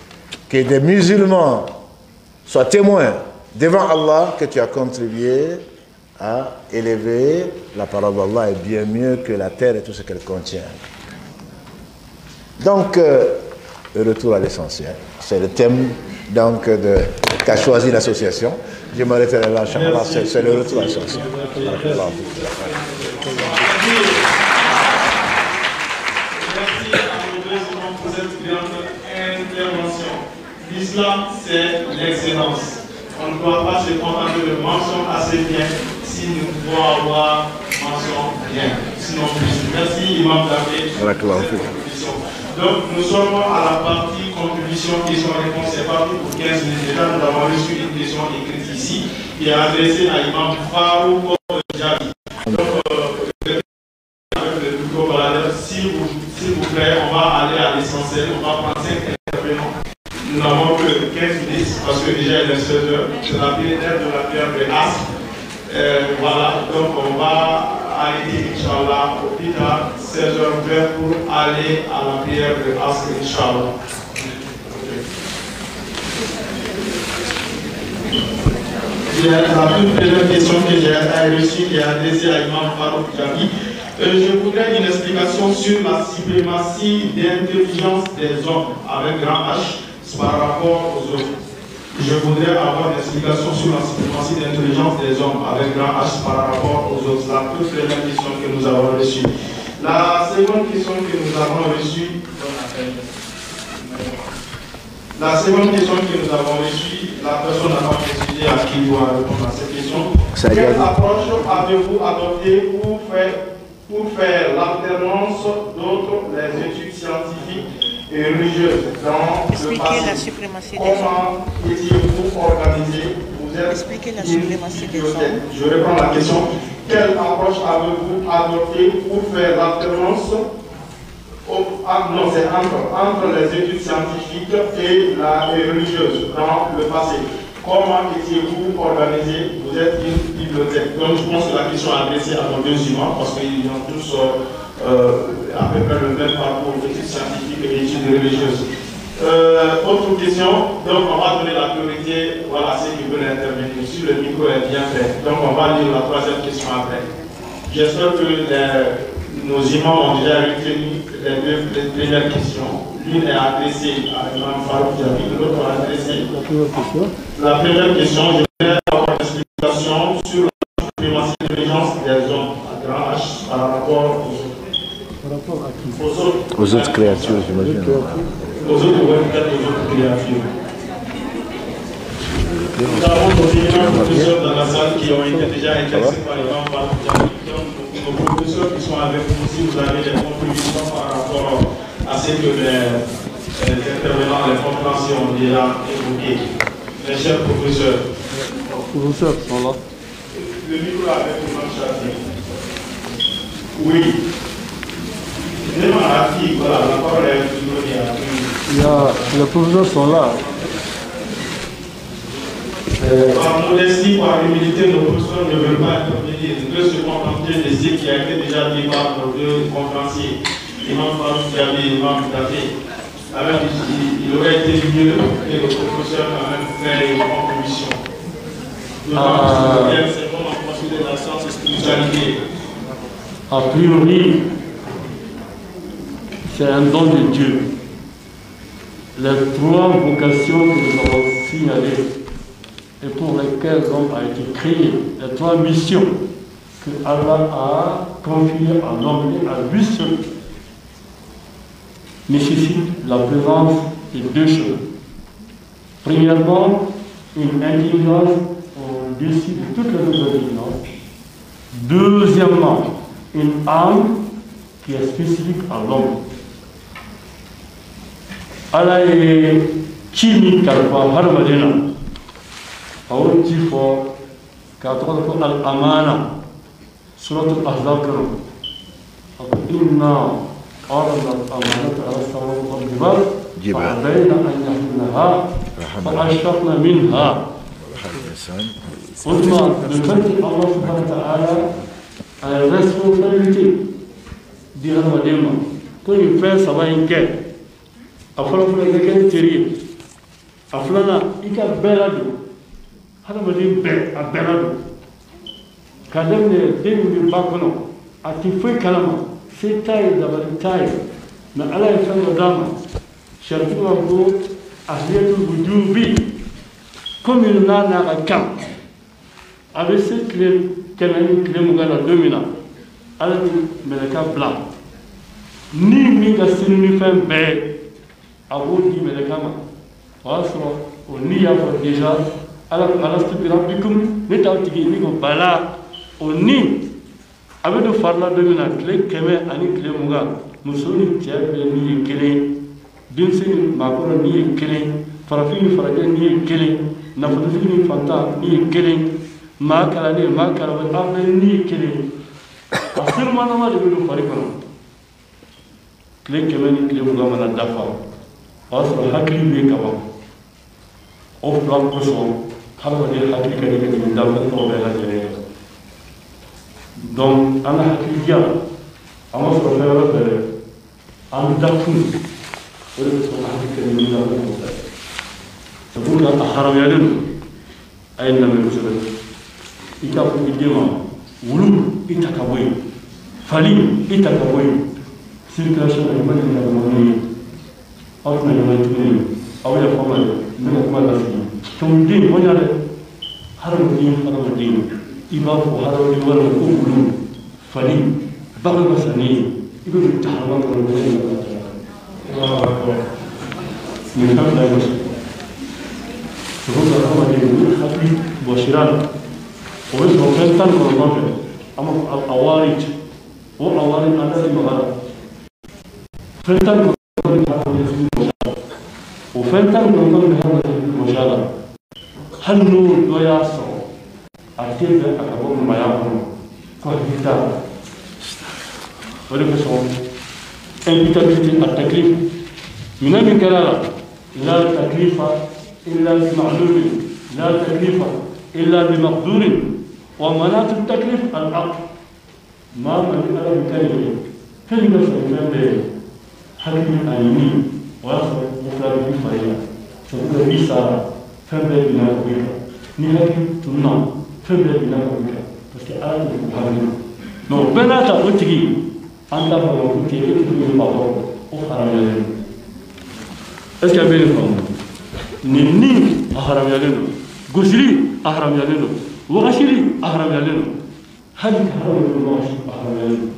Que des musulmans soient témoins devant Allah que tu as contribué à élever la parole d'Allah est bien mieux que la terre et tout ce qu'elle contient. Donc, le retour à l'essentiel. C'est le thème qu'a choisi l'association. Je m'arrêterai là, Inch'Allah, c'est le retour à l'essentiel. Merci à nos deux imams pour cette grande intervention. L'islam, c'est l'excellence. On ne doit pas se contenter de mention assez bien si nous devons avoir mention bien. Sinon plus. Merci, Imam Dafé, pour cette contribution. Donc, nous sommes à la partie contribution, question-réponse. C'est parti pour 15 minutes. Déjà, nous avons reçu une question écrite ici qui est adressée à Imam Farouk Jabi. Donc, avec le micro baladeur, s'il vous plaît, on va aller à l'essentiel. On va prendre 5 intervenants. Nous n'avons que 15 minutes parce que déjà il est 16 heures. C'est la première de la prière de Asr. Voilà, donc on va arrêter, Inch'Allah, au plus tard, 16h20 pour aller à la prière de Asr, Inch'Allah. La toute première question que j'ai reçue qui est adressée à Imam Farouk Jabi. Je voudrais une explication sur la suprématie d'intelligence des hommes avec grand H par rapport aux autres. Je voudrais avoir une explication sur la suprématie d'intelligence des hommes avec grand H par rapport aux autres. La toute première question que nous avons reçue. La seconde question que nous avons reçue. La seconde question que nous avons reçue, la personne n'a pas précisé à qui doit répondre à cette question. Quelle approche avez-vous adoptée pour faire l'alternance d'autres les études scientifiques et religieuses dans le passé? Comment étiez-vous organisé? Vous êtes une bibliothèque. Je reprends la question. Quelle approche avez-vous adoptée pour faire l'alternance? Non, c'est entre les études scientifiques et la religieuse dans le passé. Comment étiez-vous organisé? Vous êtes une bibliothèque. Donc je pense que la question est adressée à nos deux imams parce qu'ils ont tous à peu près le même parcours d'études scientifiques et études religieuses. Autre question, donc on va donner la priorité à ceux qui veulent intervenir. Si le micro est bien fait, donc on va lire la troisième question après. J'espère que nos imams ont déjà retenu les deux premières questions. L'une est adressée à Imam Farouk Jabi, l'autre est adressée. La première question, je voudrais avoir une explication sur la suprématie d'intelligence des hommes à grand H par rapport aux autres créatures, j'imagine. Aux autres, peut-être aux autres créatures. Nous avons nos éminents professeurs dans la salle qui ont été déjà intéressés par Imam Farouk Jabi. Nos professeurs qui sont avec nous, si vous avez des contributions par rapport à ce que les intervenants, les conférenciers ont déjà évoqué. Mes chers professeurs. Les professeurs sont là. Le micro avec Imam Chafi. Oui. Voilà, la parole est donnée à les professeurs sont là. Par modestie, par humilité, nos professeurs ne veulent pas intervenir. Ils veulent se contenter de ce qui a été déjà dit par nos deux conférenciers, Imam Farouk Jabi et Imam Dafé. Alors, il aurait été mieux que le professeur quand même fait une contribution. C'est comme en considère la science et spiritualité. A priori, c'est un don de Dieu. Les trois vocations que nous avons signalées et pour lesquelles l'homme a été créé, les trois missions que Allah a confiées à l'homme et à lui seul, nécessitent la présence de deux choses. Premièrement, une intelligence au-dessus de toutes les autres intelligences. Deuxièmement, une âme qui est spécifique à l'homme. Allah est chimique kalfa har madina. Awon tifo ka to ko al amana suratul ahzab karo. Inna أرض الأمانة على السماوات والجبال فأبين أن يحملنها فأشفقن منها. قلنا بفضل الله سبحانه وتعالى la responsabilité du Ramadan ko in fɛn saba in kɛ a fɔlɔfɔlɔ ka kɛ teri ye a filanan i ka bɛɛ ladon hadamaden bɛɛ a bɛɛ ladon ka daminɛ den min bɛ ba kɔnɔ a tɛ foyi kalama se t'a ye dabali t'a ye mɛ ala ye fɛn dɔ d'a ma saritigiw b'a fɔ ko ahliyatul wujubi komi n'a n'a ka kan a bɛ se tile 100 ni tile 20 na don min na ala bɛ mɛlɛka bila ni min ka sini ni fɛn bɛɛ a b'o di mɛlɛka ma o y'a sɔrɔ o ni y'a fɔ déjà ala alastu bi rabbikum ne t'aw tigi ni ko bala o ni a bɛ don fari la don min na tile 100 ani tile 20 muso ni cɛ bɛɛ ni ye kelen denmisɛn ni maakɔrɔ ni ye kelen farafin ni farajɛ ni ye kelen nafolotigi ni fantan ni ye kelen maa kalannen maa kalanbali aw bɛɛ ni ye kelen a senumanama de bɛ don fari kɔnɔ tile 100 ni tile 20 mana dafa o y'a sɔrɔ hakili bɛ yen ka ban o fila kosɔn hadamaden hakili ka di ka tɛmɛ danfɛn tɔw bɛɛ lajɛlen kan donc an ka hakilidiya an ma sɔrɔ fɛn wɛrɛ fɛ dɛ an bɛ da kun o de bɛ sɔrɔ ka hakili ka di ɲini danfɛn tɔw fɛ c'est pour que a haramuyalen don a ye lamɛn kosɛbɛ i ka fɔ i den ma wulu i ta ka bɔ yen fali i ta ka bɔ yen circulation na i ma deli ka ɲɔgɔn ye aw tɛna ɲɔgɔn tuguni aw yɛ fɔ ma dɛ n bɛna kuma lasigi tɔnden bonya dɛ hadamaden i b'a fɔ hadamaden wɛrɛ ma ko wulu fali bagan ka sa ne ye i bɛ don taharama kɔnɔ ko ne ka taa nin kan fila ye gosi sogo ka hadamaden ni hakili bɔsira la o bɛ sɔrɔ fɛn 19 fɛ an b'a fɔ awarit o awarit an tɛ se maga la fɛn 19 o fɛn 19 bɛ hadamaden bɔsira la hali n'o dɔ y'a sɔrɔ a tɛ bɛn a ka bɔ maya kɔnɔ ko hakili t'a la o de bɛ sɔrɔ imputabilité a taklif minɛn min kɛra la la taklifa illa bi ma'lumin la taklifa illa bi maqdurin wa manatu taklif al-aql maa ma ni ala bɛ kɛ ye fɛn bɛ sɔrɔ fɛn bɛɛ hakili ani ni o y'a sɔrɔ o fila bɛ bi fari la sabu ka bi sara fɛn bɛɛ bina ka bɔ i kan ni hakili tununa fɛn bɛɛ bina ka bɔ i kan parce que ala tɛ ko hakili mais o bɛɛ n'a ta o tigi an t'a fɔ ko k'e tɛ tugu ba kɔrɔ o haramuyalen don est ce que a bɛ nin faamu nin ni a haramuyalen don gosili a haramuyalen don wɔgɔsili a haramuyalen don hali ka hadamaden wɔgɔsi a haramuyalen don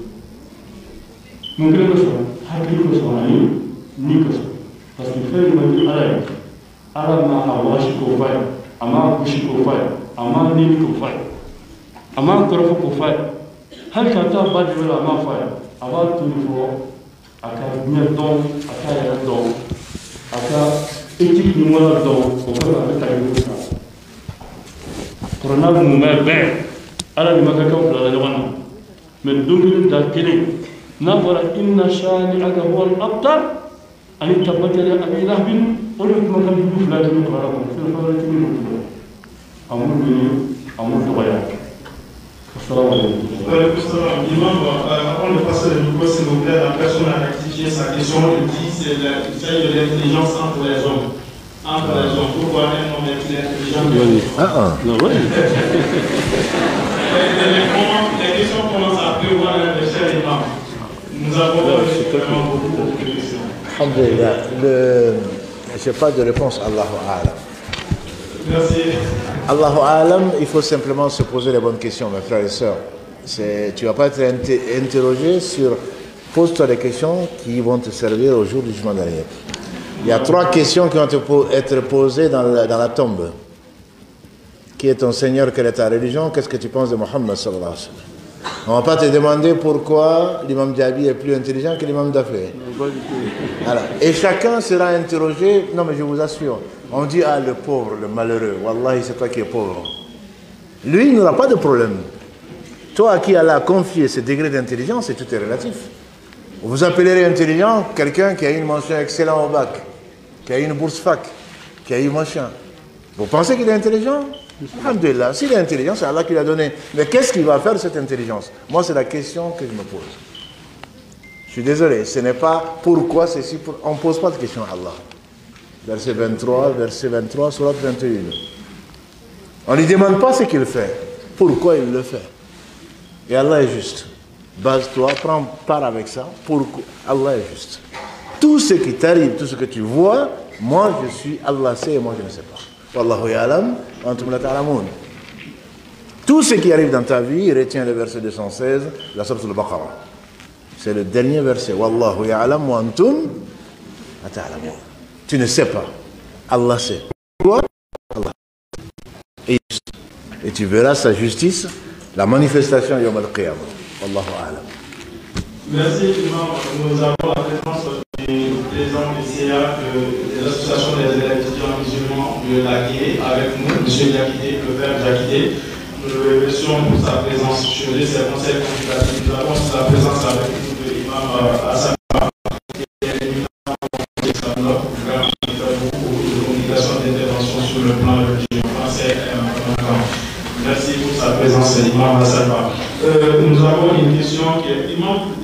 mun kelen kosɔn hakili kosɔn ani ni kosɔn parce que fɛn min man di ala ye ala ma a wɔgɔsi k'o f'a ye a ma gosi k'o f'a ye a ma nini k'o f'a ye a ma kɔrɔfɔ k'o f'a ye hali ka taa ba dɛmɛ la a ma f'a ye a b'a to nin fɔ a ka ɲɛ dɔn a ka yɛrɛ dɔn a ka éthique ɲuman dɔn o kɔfɛ a bɛ ta ɲɔgɔn kan kɔrɔna mumɛ bɛɛ ala ni makakaw bilala ɲɔgɔn na mais don kelen da kelen n'a fɔra inna shani'aka huwa al-abtar ani tabbat yada abi lahabin o de kumakan jugu fila tɛmɛ kɔrɔna kɔnɔ fɛn fɛn wɛrɛ tɛ min bolo a m'o ɲini a m'o dɔgɔya. Assalamu alaikum. Imam, avant de passer le micro, s'il vous plaît, la personne a rectifié sa question. Il dit c'est celle de l'intelligence entre les hommes. Entre les hommes. Pourquoi un homme est plus intelligent? Non, oui. Les questions commencent à prévoir le cher imam. Nous avons vraiment beaucoup de questions. Alhamdulillah. Je n'ai pas de réponse. Allahu A'lam. Merci. Allahu A'lam, il faut simplement se poser les bonnes questions, mes frères et sœurs. Tu ne vas pas être interrogé sur... Pose-toi des questions qui vont te servir au jour du jugement dernier. Il y a 3 questions qui vont être posées dans la tombe. Qui est ton Seigneur? Quelle est ta religion? Qu'est-ce que tu penses de Mohammed sallallahu alayhi wa sallam? On ne va pas te demander pourquoi l'imam Diaby est plus intelligent que l'imam Dafé. Voilà. Et chacun sera interrogé. Non, mais je vous assure. On dit, ah, le pauvre, le malheureux. Wallahi, c'est toi qui es pauvre. Lui, il n'aura pas de problème. Toi à qui Allah a confié ce degré d'intelligence, et tout est relatif. Vous appellerez intelligent quelqu'un qui a une mention excellente au bac, qui a une bourse fac, qui a eu machin. Vous pensez qu'il est intelligent? Alhamdulillah, s'il est intelligent, c'est Allah qui l'a donné. Mais qu'est-ce qu'il va faire de cette intelligence? Moi, c'est la question que je me pose. Je suis désolé, ce n'est pas pourquoi ceci, on ne pose pas de question à Allah. Verset 23, surat 21. On ne lui demande pas ce qu'il fait, pourquoi il le fait. Et Allah est juste. Base-toi, prends part avec ça, pourquoi Allah est juste. Tout ce qui t'arrive, tout ce que tu vois, moi je suis, Allah sait et moi je ne sais pas. Wallahu ya'lam, antum la ta'lamun. Tout ce qui arrive dans ta vie, retiens le verset 216, la sourate al-Baqarah. C'est le dernier verset. Wallahu ya'lam wa antum la ta'lamun. Tu ne sais pas. Allah sait. Pourquoi? Allah. Et tu verras sa justice, la manifestation yawm al-qiyamah. Wallahu a'lam. Merci, Imam. Nous avons la présence du président du CA de l'association des élèves étudiants musulmans de l'Aquilé avec nous, M. Diakité, le père Diakité. Nous le remercions pour sa présence sur les conseils consultatifs. Nous avons sa présence avec nous de l'imam Hassan, qui est l'éminent Alexandre, grand pour la communication d'intervention sur le plan religieux français et en Merci pour sa présence, l'imam Hassan. Nous avons une question qui est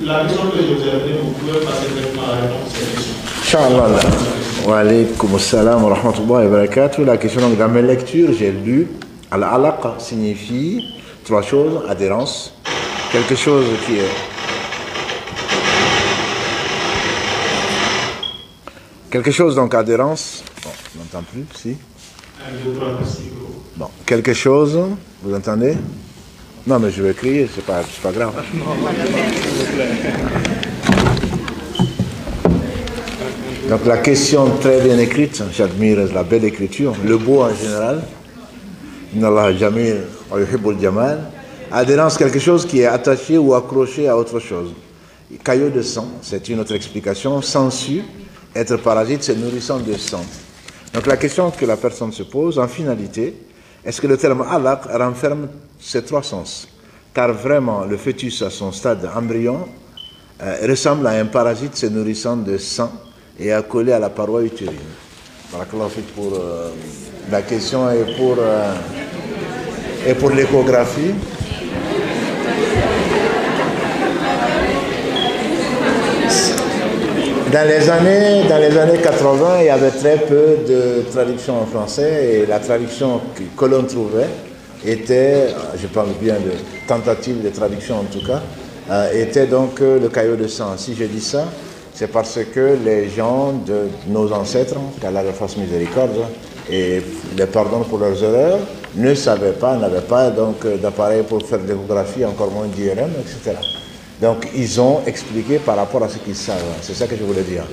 la question que je vous ai donnée, vous pouvez passer directement à la réponse à cette question. Inch'Allah. Wa alaykum assalam wa rahmatullahi wa barakatuh. La question, donc, dans mes lectures, j'ai lu al-alaq signifie trois choses: adhérence, quelque chose qui est quelque chose, donc adhérence. Bon, on n'entend plus, si. Bon, quelque chose, vous entendez? Non, mais je vais crier, c'est pas grave. Donc la question très bien écrite, j'admire la belle écriture, le beau en général. Inna Allah jamil wa yuhibbul jamal. Adhérence, quelque chose qui est attaché ou accroché à autre chose. Caillot de sang, c'est une autre explication. Sensu, être parasite, c'est nourrissant de sang. Donc la question que la personne se pose, en finalité, est-ce que le terme alaq renferme ces trois sens? Car vraiment, le fœtus à son stade embryon ressemble à un parasite se nourrissant de sang et accolé à la paroi utérine. Barakallahu fik pour la question et pour l'échographie. Dans les années 80, il y avait très peu de traduction en français et la traduction que l'on trouvait était, je parle bien de tentative de traduction en tout cas, était donc le caillot de sang. Si je dis ça, c'est parce que les gens de nos ancêtres, qu'Allah leur fasse miséricorde et les pardonne pour leurs erreurs, ne savaient pas, n'avaient pas donc d'appareil pour faire de l'échographie, encore moins d'IRM, etc. Donc ils ont expliqué par rapport à ce qu'ils savent. C'est ça que je voulais dire.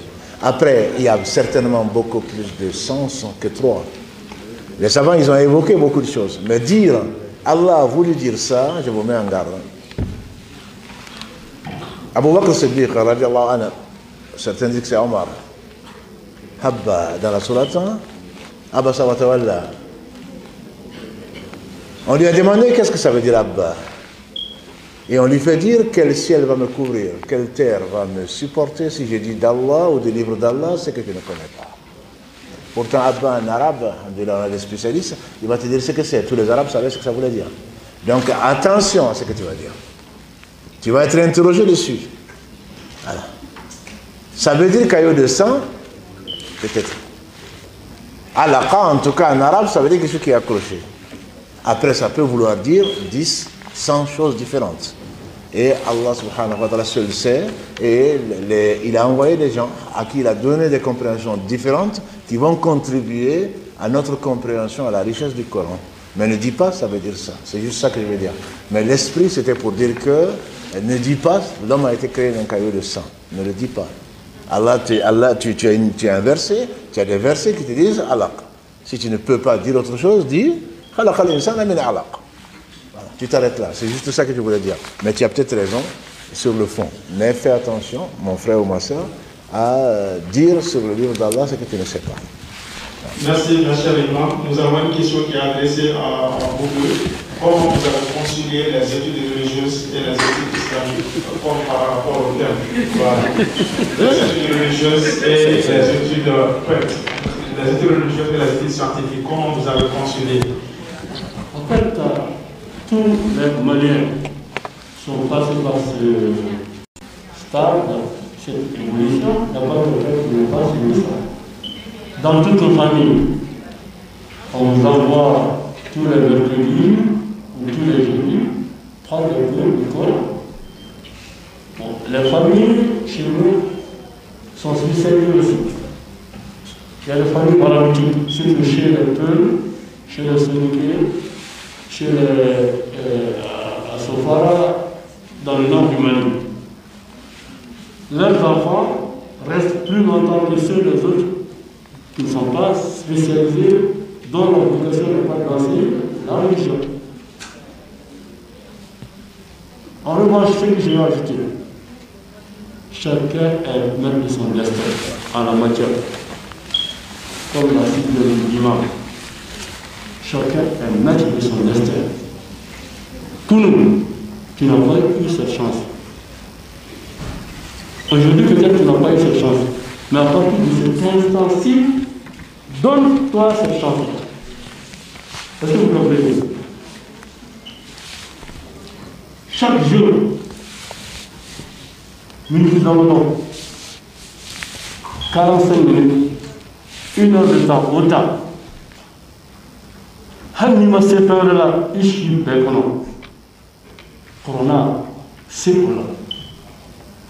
Après, il y a certainement beaucoup plus de sens que trois. Les savants, ils ont évoqué beaucoup de choses. Mais dire, Allah a voulu dire ça, je vous mets en garde. Abu Bakr Siddiq, radiallahu anhu, certains disent que c'est Omar. Habba, dans la sourate, Abasa wa tawalla. On lui a demandé qu'est-ce que ça veut dire Abba. Et on lui fait dire quel ciel va me couvrir, quelle terre va me supporter si je dis d'Allah ou des livres d'Allah, c'est que je ne connais pas. Pourtant, Abba en arabe, on a des spécialistes, il va te dire ce que c'est. Tous les arabes savaient ce que ça voulait dire. Donc attention à ce que tu vas dire. Tu vas être interrogé dessus. Voilà. Ça veut dire caillot de sang, peut-être. Alaqa, en tout cas en arabe, ça veut dire quelque chose qui est accroché. Après, ça peut vouloir dire 10, 100 choses différentes. Et Allah subhanahu wa ta'ala seul sait, et il a envoyé des gens à qui il a donné des compréhensions différentes qui vont contribuer à notre compréhension, à la richesse du Coran. Mais ne dis pas, ça veut dire ça. C'est juste ça que je veux dire. Mais l'esprit, c'était pour dire que, ne dis pas, l'homme a été créé d'un caillot de sang. Ne le dis pas. Tu as un verset, tu as des versets qui te disent alaq. Si tu ne peux pas dire autre chose, dis khalaqal insana min alaq. Tu t'arrêtes là, c'est juste ça que je voulais dire. Mais tu as peut-être raison sur le fond. Mais fais attention, mon frère ou ma soeur, à dire sur le livre d'Allah ce que tu ne sais pas. Merci, merci Imam. Nous avons une question qui est adressée à vous deux. Comment vous avez concilié les études religieuses et les études islamiques comme par rapport au terme? Voilà. Les études religieuses et les études religieuses et les études scientifiques, comment vous avez concilié? En fait, tous les Maliens sont passés par ce stade cette évolution, il n'y a pas quelqu'un qui ne pas suivre ça. Dans toute nos familles, on vous envoie tous les mercredis ou tous les jeudis prendre le cours du Coran. Bon, les familles chez nous sont spécialisées aussi. Il y a des familles paralympiques, surtout chez les Peuls, chez les Sénégalais, chez les Sofara, dans le nord du Mali. Leurs enfants restent plus longtemps que ceux des autres qui ne sont pas spécialisés, dont leur vocation n'est pas d'enseigner la religion. En revanche, ce que je vais ajouter, chacun est maître de son destin en la matière. Comme l'a dit l'imam, chacun est maître de son destin. Pour nous, qui n'avons pas eu cette chance. Aujourd'hui, peut-être tu n'as pas eu cette chance, mais à partir de cet instant-ci, donne-toi cette chance. Est-ce que vous comprenez? Chaque jour, nous nous emmenons 45 minutes, 1 heure de temps, au temps. Hanima separa ishi bekono. Corona, c'est corona.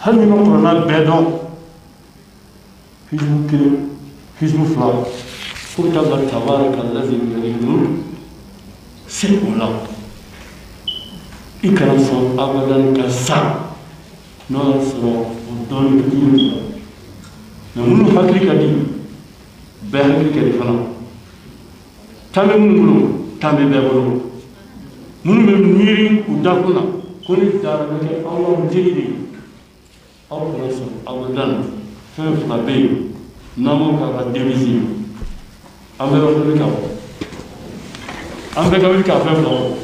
Hanima corona bedon. Hizmu fla. Pour tabar tabarak allazi yuridu. C'est corona. Ikram son abadan kasa. Non sera don ni. Mais nous hakli kadi. Behakli kadi fana. Tambe munu tambe bebolo. Munu be miri udakuna. Koni dara ke Allah jiri. Allah son abadan. Fem flabe. Namo ka devisi. Ambe wala ka. Ambe ka fem no.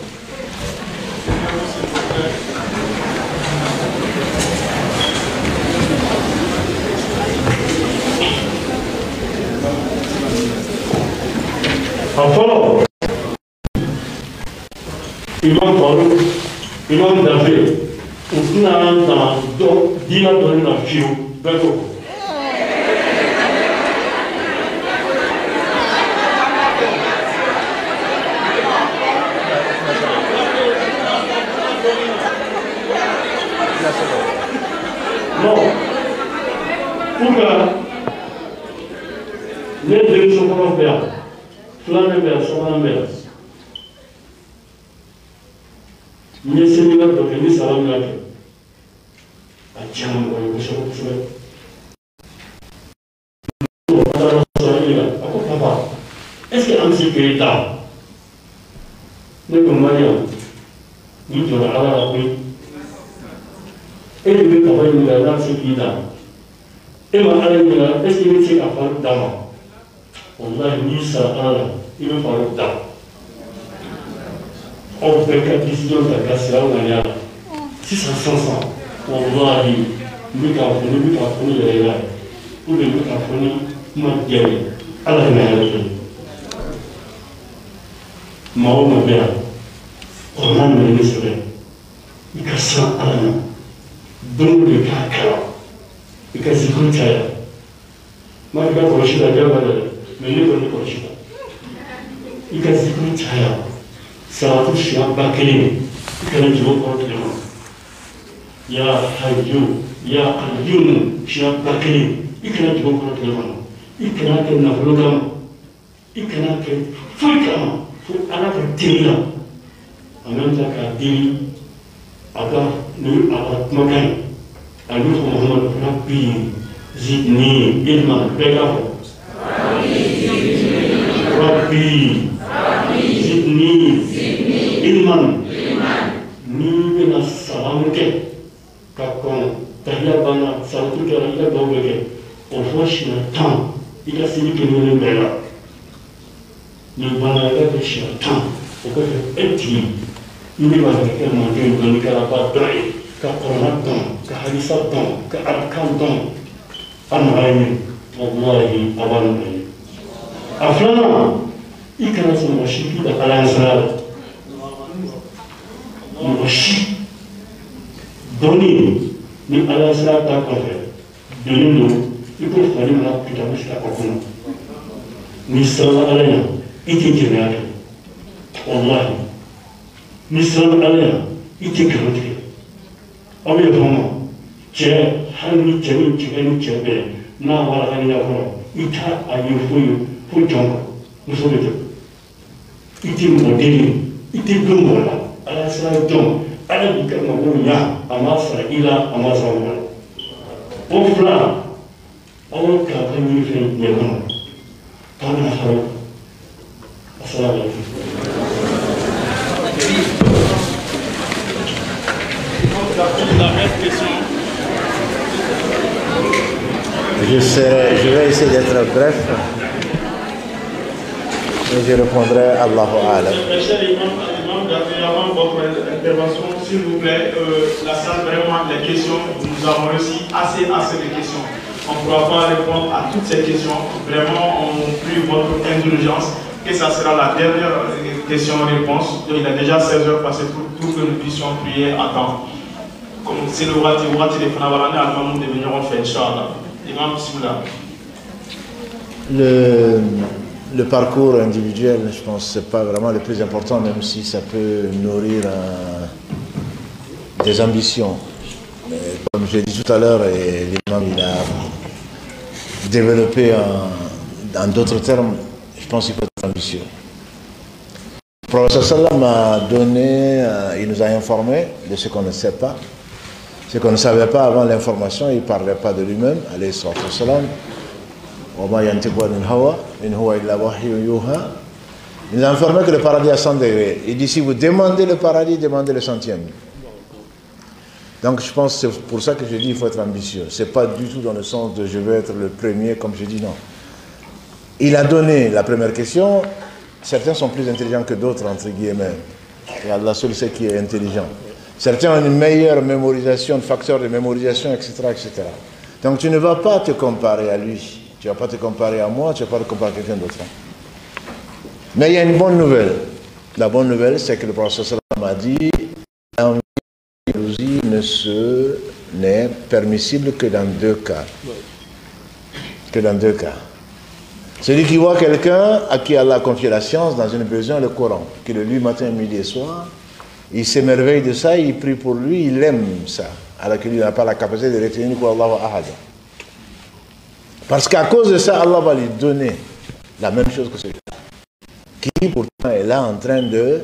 Enfin, Imam David, au final, dans Dina donné la fille, d'accord. Non, pour que les deux sont en faire. Flamme vers son mère. Ni séminaire de venir salam là. A tiens moi je suis est-ce que am sécurité ne comme moyen ni de la ala oui et le travail de la sécurité et ma ala est-ce que c'est à faire d'avant. Wallahi ni sa'ala il va falloir d'abord. On fait qu'à décision de la classe là, on a 600, 500. Wallahi, nous avons fait les règles. Ou nous avons fait notre guerre. Allah m'a dit. Mahouma bien. On a mené sur elle. Il y a 100 ans. Donc le cas, il y a 50 ans. Je vais vous dire la guerre. Mais ne connais pas ça. Il y a 50 ans. Ça va toucher un baquet. Il y a un jour contre le monde. Il y a un lion, il y a un baquet. Il y a un jour contre le monde. Il y a un navrogam. Il y a un fouikam. Il y a un témila. En même temps qu'à dire, nous, à Magan, à nous, Mohamed Rabbi, Zidni, Ilman, Begavo. Rabbi, Zidni, Ilman, ni bena salam ke, kakon, tahia bana, salatu ke ila dobege, au fond temps, il a signé que nous ne bela. Nous bana de temps, au fait eti, il ne va pas faire manger dans le carapa dry, kakon temps, kahalisa temps, kakam temps, anraïm, wallahi, avan. Aflana, il y a un machine qui est à l'instant. Le machine donné, mais à l'instant, t'as compris. donnez-nous, il faut faire une marque plus tard, c'est la cocoon. Misran Alena, iti Kirati. Wallahi. Misran Alena, iti Kirati. Awi Homo, Che, Hani Chemi, Chemi, Chebe, Nawara Hania Homo, Ita Ayufu, Fujongo, Musovitu. Iti Modini, iti Gumbola, Alasra Dom, Alabika Mabunya, Amasa Ila, Amasa Wala. Ofla, all Kapani Fin Yellow. Je vais essayer d'être bref et je répondrai à Allahu A'lam. Avant votre intervention, s'il vous plaît, la salle, vraiment, les questions, nous avons reçu assez de questions. On ne pourra pas répondre à toutes ces questions. Vraiment, on prie votre indulgence et ça sera la dernière question-réponse. Il est déjà 16 heures passées pour que nous puissions prier à temps. Comme c'est le roi de Fanavarane, à nous devenirons fait, Inch'Allah. Imam Bismillah. Le parcours individuel, je pense que ce n'est pas vraiment le plus important, même si ça peut nourrir des ambitions. Mais comme j'ai dit tout à l'heure, l'imam il a développé en d'autres termes, je pense qu'il faut être ambitieux. Le professeur Sallam a donné, il nous a informé de ce qu'on ne sait pas. Ce qu'on ne savait pas avant l'information, il ne parlait pas de lui-même, alayhi salatu wassalam. Il nous a informé que le paradis a 100 degrés. Il dit si vous demandez le paradis, demandez le 100e. Donc je pense que c'est pour ça que je dis qu'il faut être ambitieux. Ce n'est pas du tout dans le sens de je veux être le premier, comme je dis, non. Il a donné la première question. Certains sont plus intelligents que d'autres, entre guillemets. Et Allah seul sait qui est intelligent. Certains ont une meilleure mémorisation, facteur de mémorisation, etc., etc. Donc tu ne vas pas te comparer à lui. Tu ne vas pas te comparer à moi, tu ne vas pas te comparer à quelqu'un d'autre. Mais il y a une bonne nouvelle. La bonne nouvelle, c'est que le professeur m'a dit l'envie et la jalousie n'est permissible que dans 2 cas. Que dans 2 cas. Celui qui voit quelqu'un à qui Allah a confié la science dans une besoin, le Coran, qui le lit matin, midi et soir, il s'émerveille de ça, il prie pour lui, il aime ça, alors qu'il n'a pas la capacité de retenir qu'Allah ahad. Parce qu'à cause de ça, Allah va lui donner la même chose que celui-là, qui pourtant est là en train de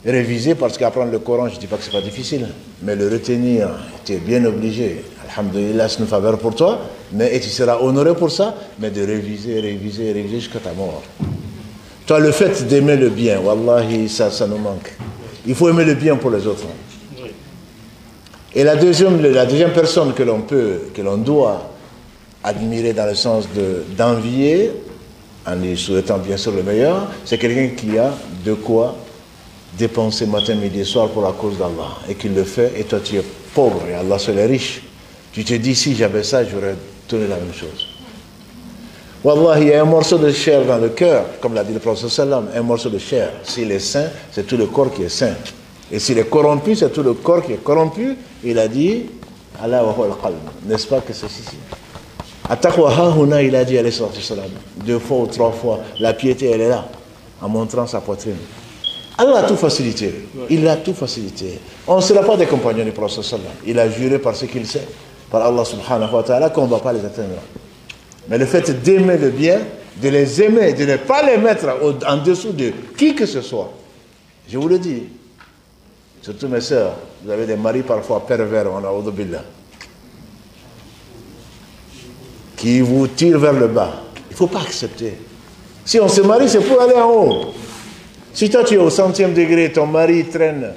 réviser, parce qu'apprendre le Coran, je ne dis pas que ce n'est pas difficile, mais le retenir, tu es bien obligé. Alhamdulillah, c'est une faveur pour toi, et tu seras honoré pour ça, mais de réviser jusqu'à ta mort. Toi, le fait d'aimer le bien, wallahi, ça nous manque. Il faut aimer le bien pour les autres. Et la deuxième personne que l'on doit admirer dans le sens d'envier, en lui souhaitant bien sûr le meilleur, c'est quelqu'un qui a de quoi dépenser matin, midi et soir pour la cause d'Allah. Et qu'il le fait, et toi tu es pauvre, et Allah seul est riche. Tu te dis, si j'avais ça, j'aurais donné la même chose. Wallah, il y a un morceau de chair dans le cœur, comme l'a dit le prophète sallam, un morceau de chair. S'il est saint, c'est tout le corps qui est saint. Et s'il est corrompu, c'est tout le corps qui est corrompu. Il a dit, Allah wa huwa al-qalb. N'est-ce pas que c'est ici? At-taqwa hahuna, il a dit, alayhi sallam, 2 fois ou 3 fois, la piété, elle est là, en montrant sa poitrine. Allah a tout facilité. Il a tout facilité. On ne sera pas des compagnons du prophète sallam. Il a juré par ce qu'il sait, par Allah subhanahu wa ta'ala, qu'on ne va pas les atteindre. Mais le fait d'aimer le bien, de les aimer, de ne pas les mettre en dessous de qui que ce soit, je vous le dis, surtout mes sœurs, vous avez des maris parfois pervers, on a a'udhu billah, qui vous tirent vers le bas. Il ne faut pas accepter. Si on se marie, c'est pour aller en haut. Si toi tu es au 100e degré, ton mari traîne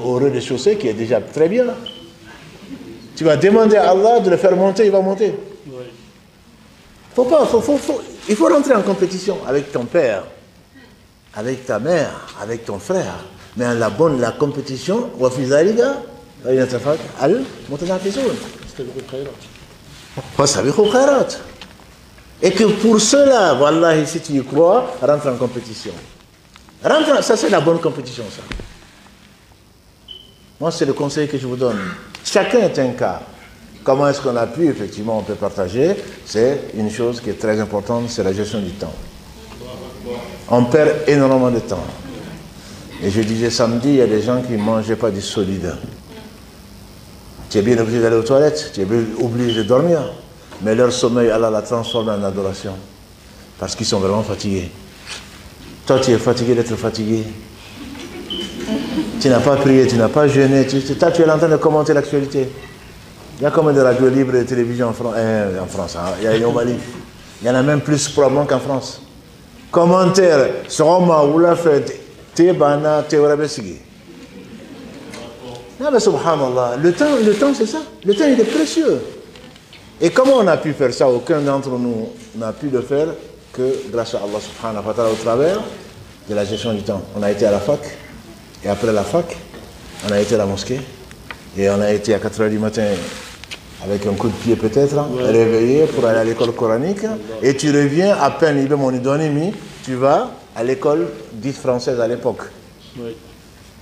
au rez-de-chaussée, qui est déjà très bien, tu vas demander à Allah de le faire monter, il va monter. Il faut rentrer en compétition avec ton père, avec ta mère, avec ton frère. Mais la compétition, et que pour cela, wallahi, si tu y crois, rentre en compétition. Ça c'est la bonne compétition, ça. Moi, c'est le conseil que je vous donne. Chacun est un cas. Comment est-ce qu'on a pu, effectivement, on peut partager? C'est une chose qui est très importante, c'est la gestion du temps. On perd énormément de temps. Et je disais samedi, il y a des gens qui ne mangeaient pas du solide. Tu es bien obligé d'aller aux toilettes, tu es bien obligé de dormir. Mais leur sommeil, Allah la transforme en adoration. Parce qu'ils sont vraiment fatigués. Toi, tu es fatigué d'être fatigué. Tu n'as pas prié, tu n'as pas jeûné. Tu es en train de commenter l'actualité. Il y a combien de radios libres et de télévision en France, hein? Il y a au Mali. Il y en a même plus probablement qu'en France. Commentaire, Roma, ou la fête, Tebana, Teorabesigi. Non mais subhanallah, le temps c'est ça. Le temps il est précieux. Et comment on a pu faire ça? Aucun d'entre nous n'a pu le faire que grâce à Allah subhanahu wa ta'ala au travers de la gestion du temps. On a été à la fac, et après la fac, on a été à la mosquée, et on a été à 4 h du matin avec un coup de pied peut-être, réveillé pour aller à l'école coranique, et tu reviens à peine, tu vas à l'école dite française à l'époque. Oui.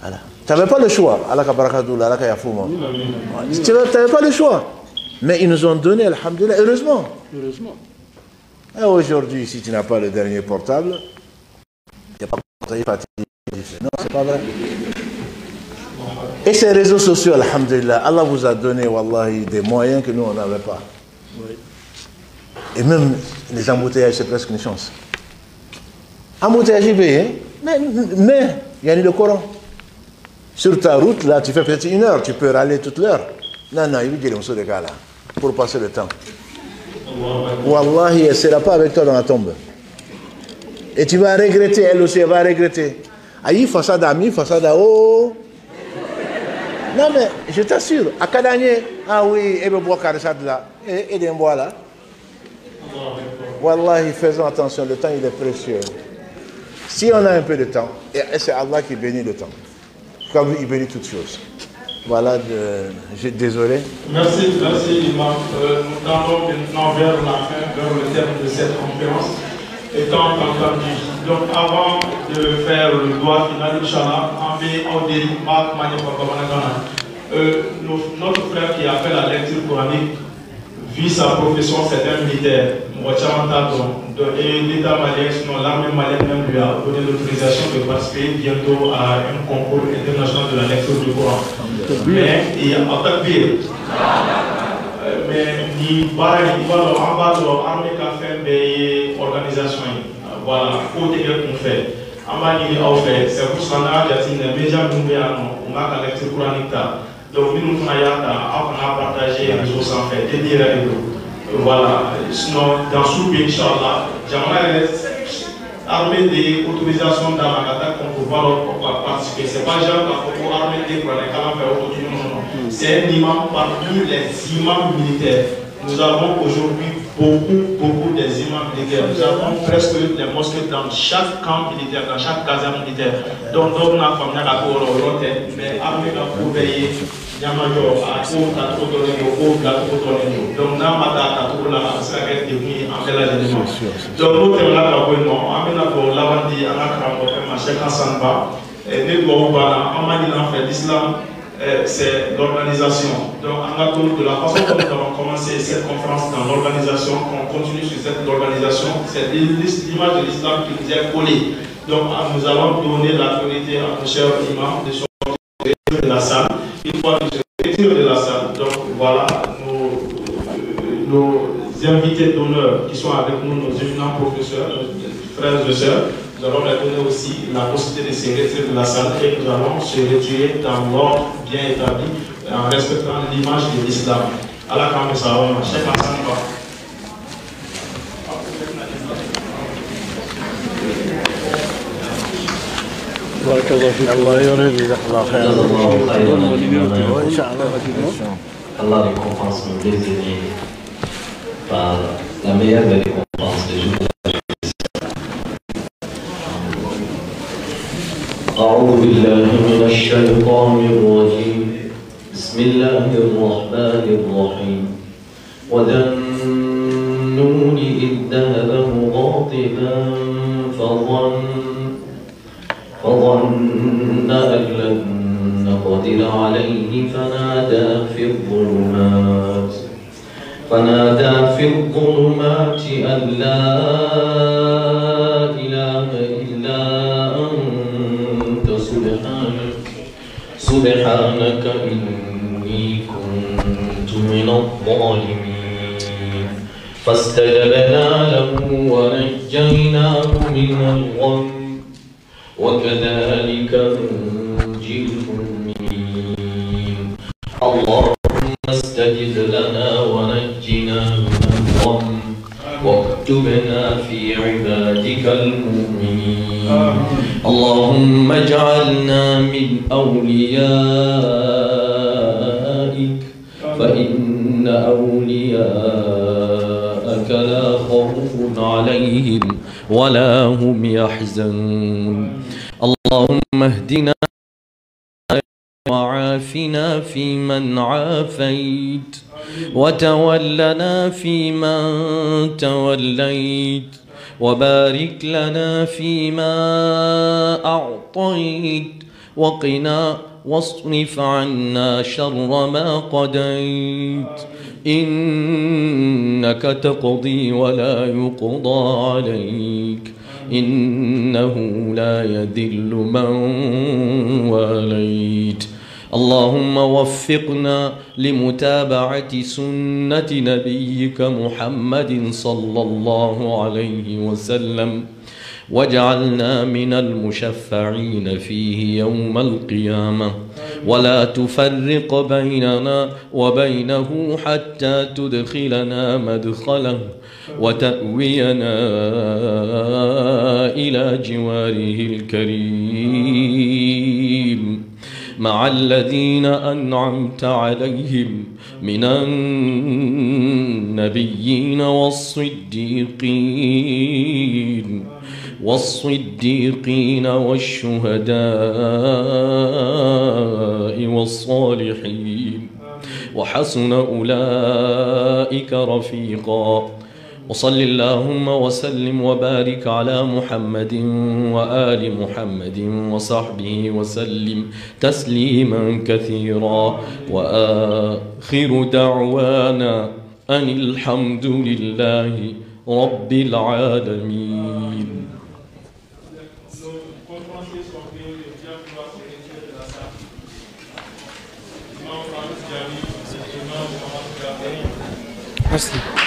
Voilà. Tu n'avais pas le choix. Tu n'avais pas le choix. Mais ils nous ont donné, alhamdoulilah, heureusement. Et aujourd'hui, si tu n'as pas le dernier portable, il n'y a pas de fatigué. Non, c'est pas vrai. Et ces réseaux sociaux, alhamdoulilah, Allah vous a donné, wallahi, des moyens que nous, on n'avait pas. Oui. Et même les embouteillages, c'est presque une chance. Embouteillage, mais il y a le Coran. Sur ta route, là, tu fais peut-être 1 heure, tu peux râler toute l'heure. Non, il veut dire un gars là, pour passer le temps. Wallahi, elle ne sera pas avec toi dans la tombe. Et tu vas regretter, elle aussi, elle va regretter. Aïe, façade à mi, façade à haut. Non, mais je t'assure, à Kadanye, ah oui, et bien, bois ça de là, et d'un bois là. Wallahi, faisons attention, le temps, il est précieux. Si on a un peu de temps, et c'est Allah qui bénit le temps. Comme il bénit toutes choses. Voilà, désolé. Merci, Imam. Nous tendons maintenant vers la fin, vers le terme de cette conférence. Étant entendu. Donc, avant de faire le doigt final, Inch'Allah, notre frère qui a fait la lecture coranique vit sa profession, c'est un militaire. Et l'État malien, sinon l'armée malienne même lui a donné l'autorisation de participer bientôt à un concours international de la lecture du Coran. Mais il y a en tant que mais ni barani voilà en bas de l'armée qu'a fait des organisations. Voilà, faut dire qu'on fait. En bas il a fait. C'est pour cela que les médias nous on a la lecture coranique. Donc nous on a partagé les choses en fait. Et dire voilà, sinon dans ce pays, Inch'Allah, j'aimerais armée des autorisations dans la cata qu'on peut voir participer. Ce n'est pas genre pour armée des c'est un imam parmi les imams militaires. Nous avons aujourd'hui beaucoup des imams militaires. Nous avons presque les mosquées dans chaque camp militaire, dans chaque caserne militaire. Donc, nous avons fait la cour mais armée a pour veiller. Donc, nous c'est l'organisation. Donc, de la façon dont nous avons commencé cette conférence dans l'organisation, qu'on continue sur cette organisation, c'est l'image de l'islam qui nous est collée. Donc, nous allons donner la priorité à nos chers imams de sortir de la salle. Une fois qu'ils se retirent de la salle, donc voilà, nos invités d'honneur qui sont avec nous, nos éminents professeurs, nos frères et sœurs, nous allons leur donner aussi la possibilité de se retirer de la salle et nous allons se retirer dans l'ordre bien établi en respectant l'image de l'islam. Allah quand ça va, chef ensemble. بارك الله فيك الله يرضي جزاك الله خير وان شاء الله Allah récompense nos désirs par la meilleure des récompenses des jours. أعوذ بالله من الشيطان الرجيم بسم الله الرحمن الرحيم وذا النون إذ ذهب مغاضبا فظن أن لن نقدر عليه فنادى في الظلمات فنادى في الظلمات أن لا إله إلا أنت سبحانك إني كنت من الظالمين فاستجبنا له ونجيناه من الغم وكذلك ننجي المؤمنين اللهم استجب لنا ونجنا من الغم واكتبنا في عبادك المؤمنين اللهم اجعلنا من أوليائك فإن أولياءك لا خوف عليهم ولا هم يحزنون اللهم اهدنا وعافنا فيمن عافيت وتولنا فيمن توليت وبارك لنا فيما أعطيت وقنا واصرف عنا شر ما قضيت إنك تقضي ولا يقضى عليك إنه لا يذل من واليت اللهم وفقنا لمتابعة سنة نبيك محمد صلى الله عليه وسلم واجعلنا من المشفعين فيه يوم القيامة ولا تفرق بيننا وبينه حتى تدخلنا مدخله وتأوينا إلى جواره الكريم مع الذين أنعمت عليهم من النبيين والصديقين والشهداء والصالحين وحسن أولئك رفيقا وصل اللهم وسلم وبارك على محمد وآل محمد وصحبه وسلم تسليما كثيرا وآخر دعوانا أن الحمد لله رب العالمين. Merci.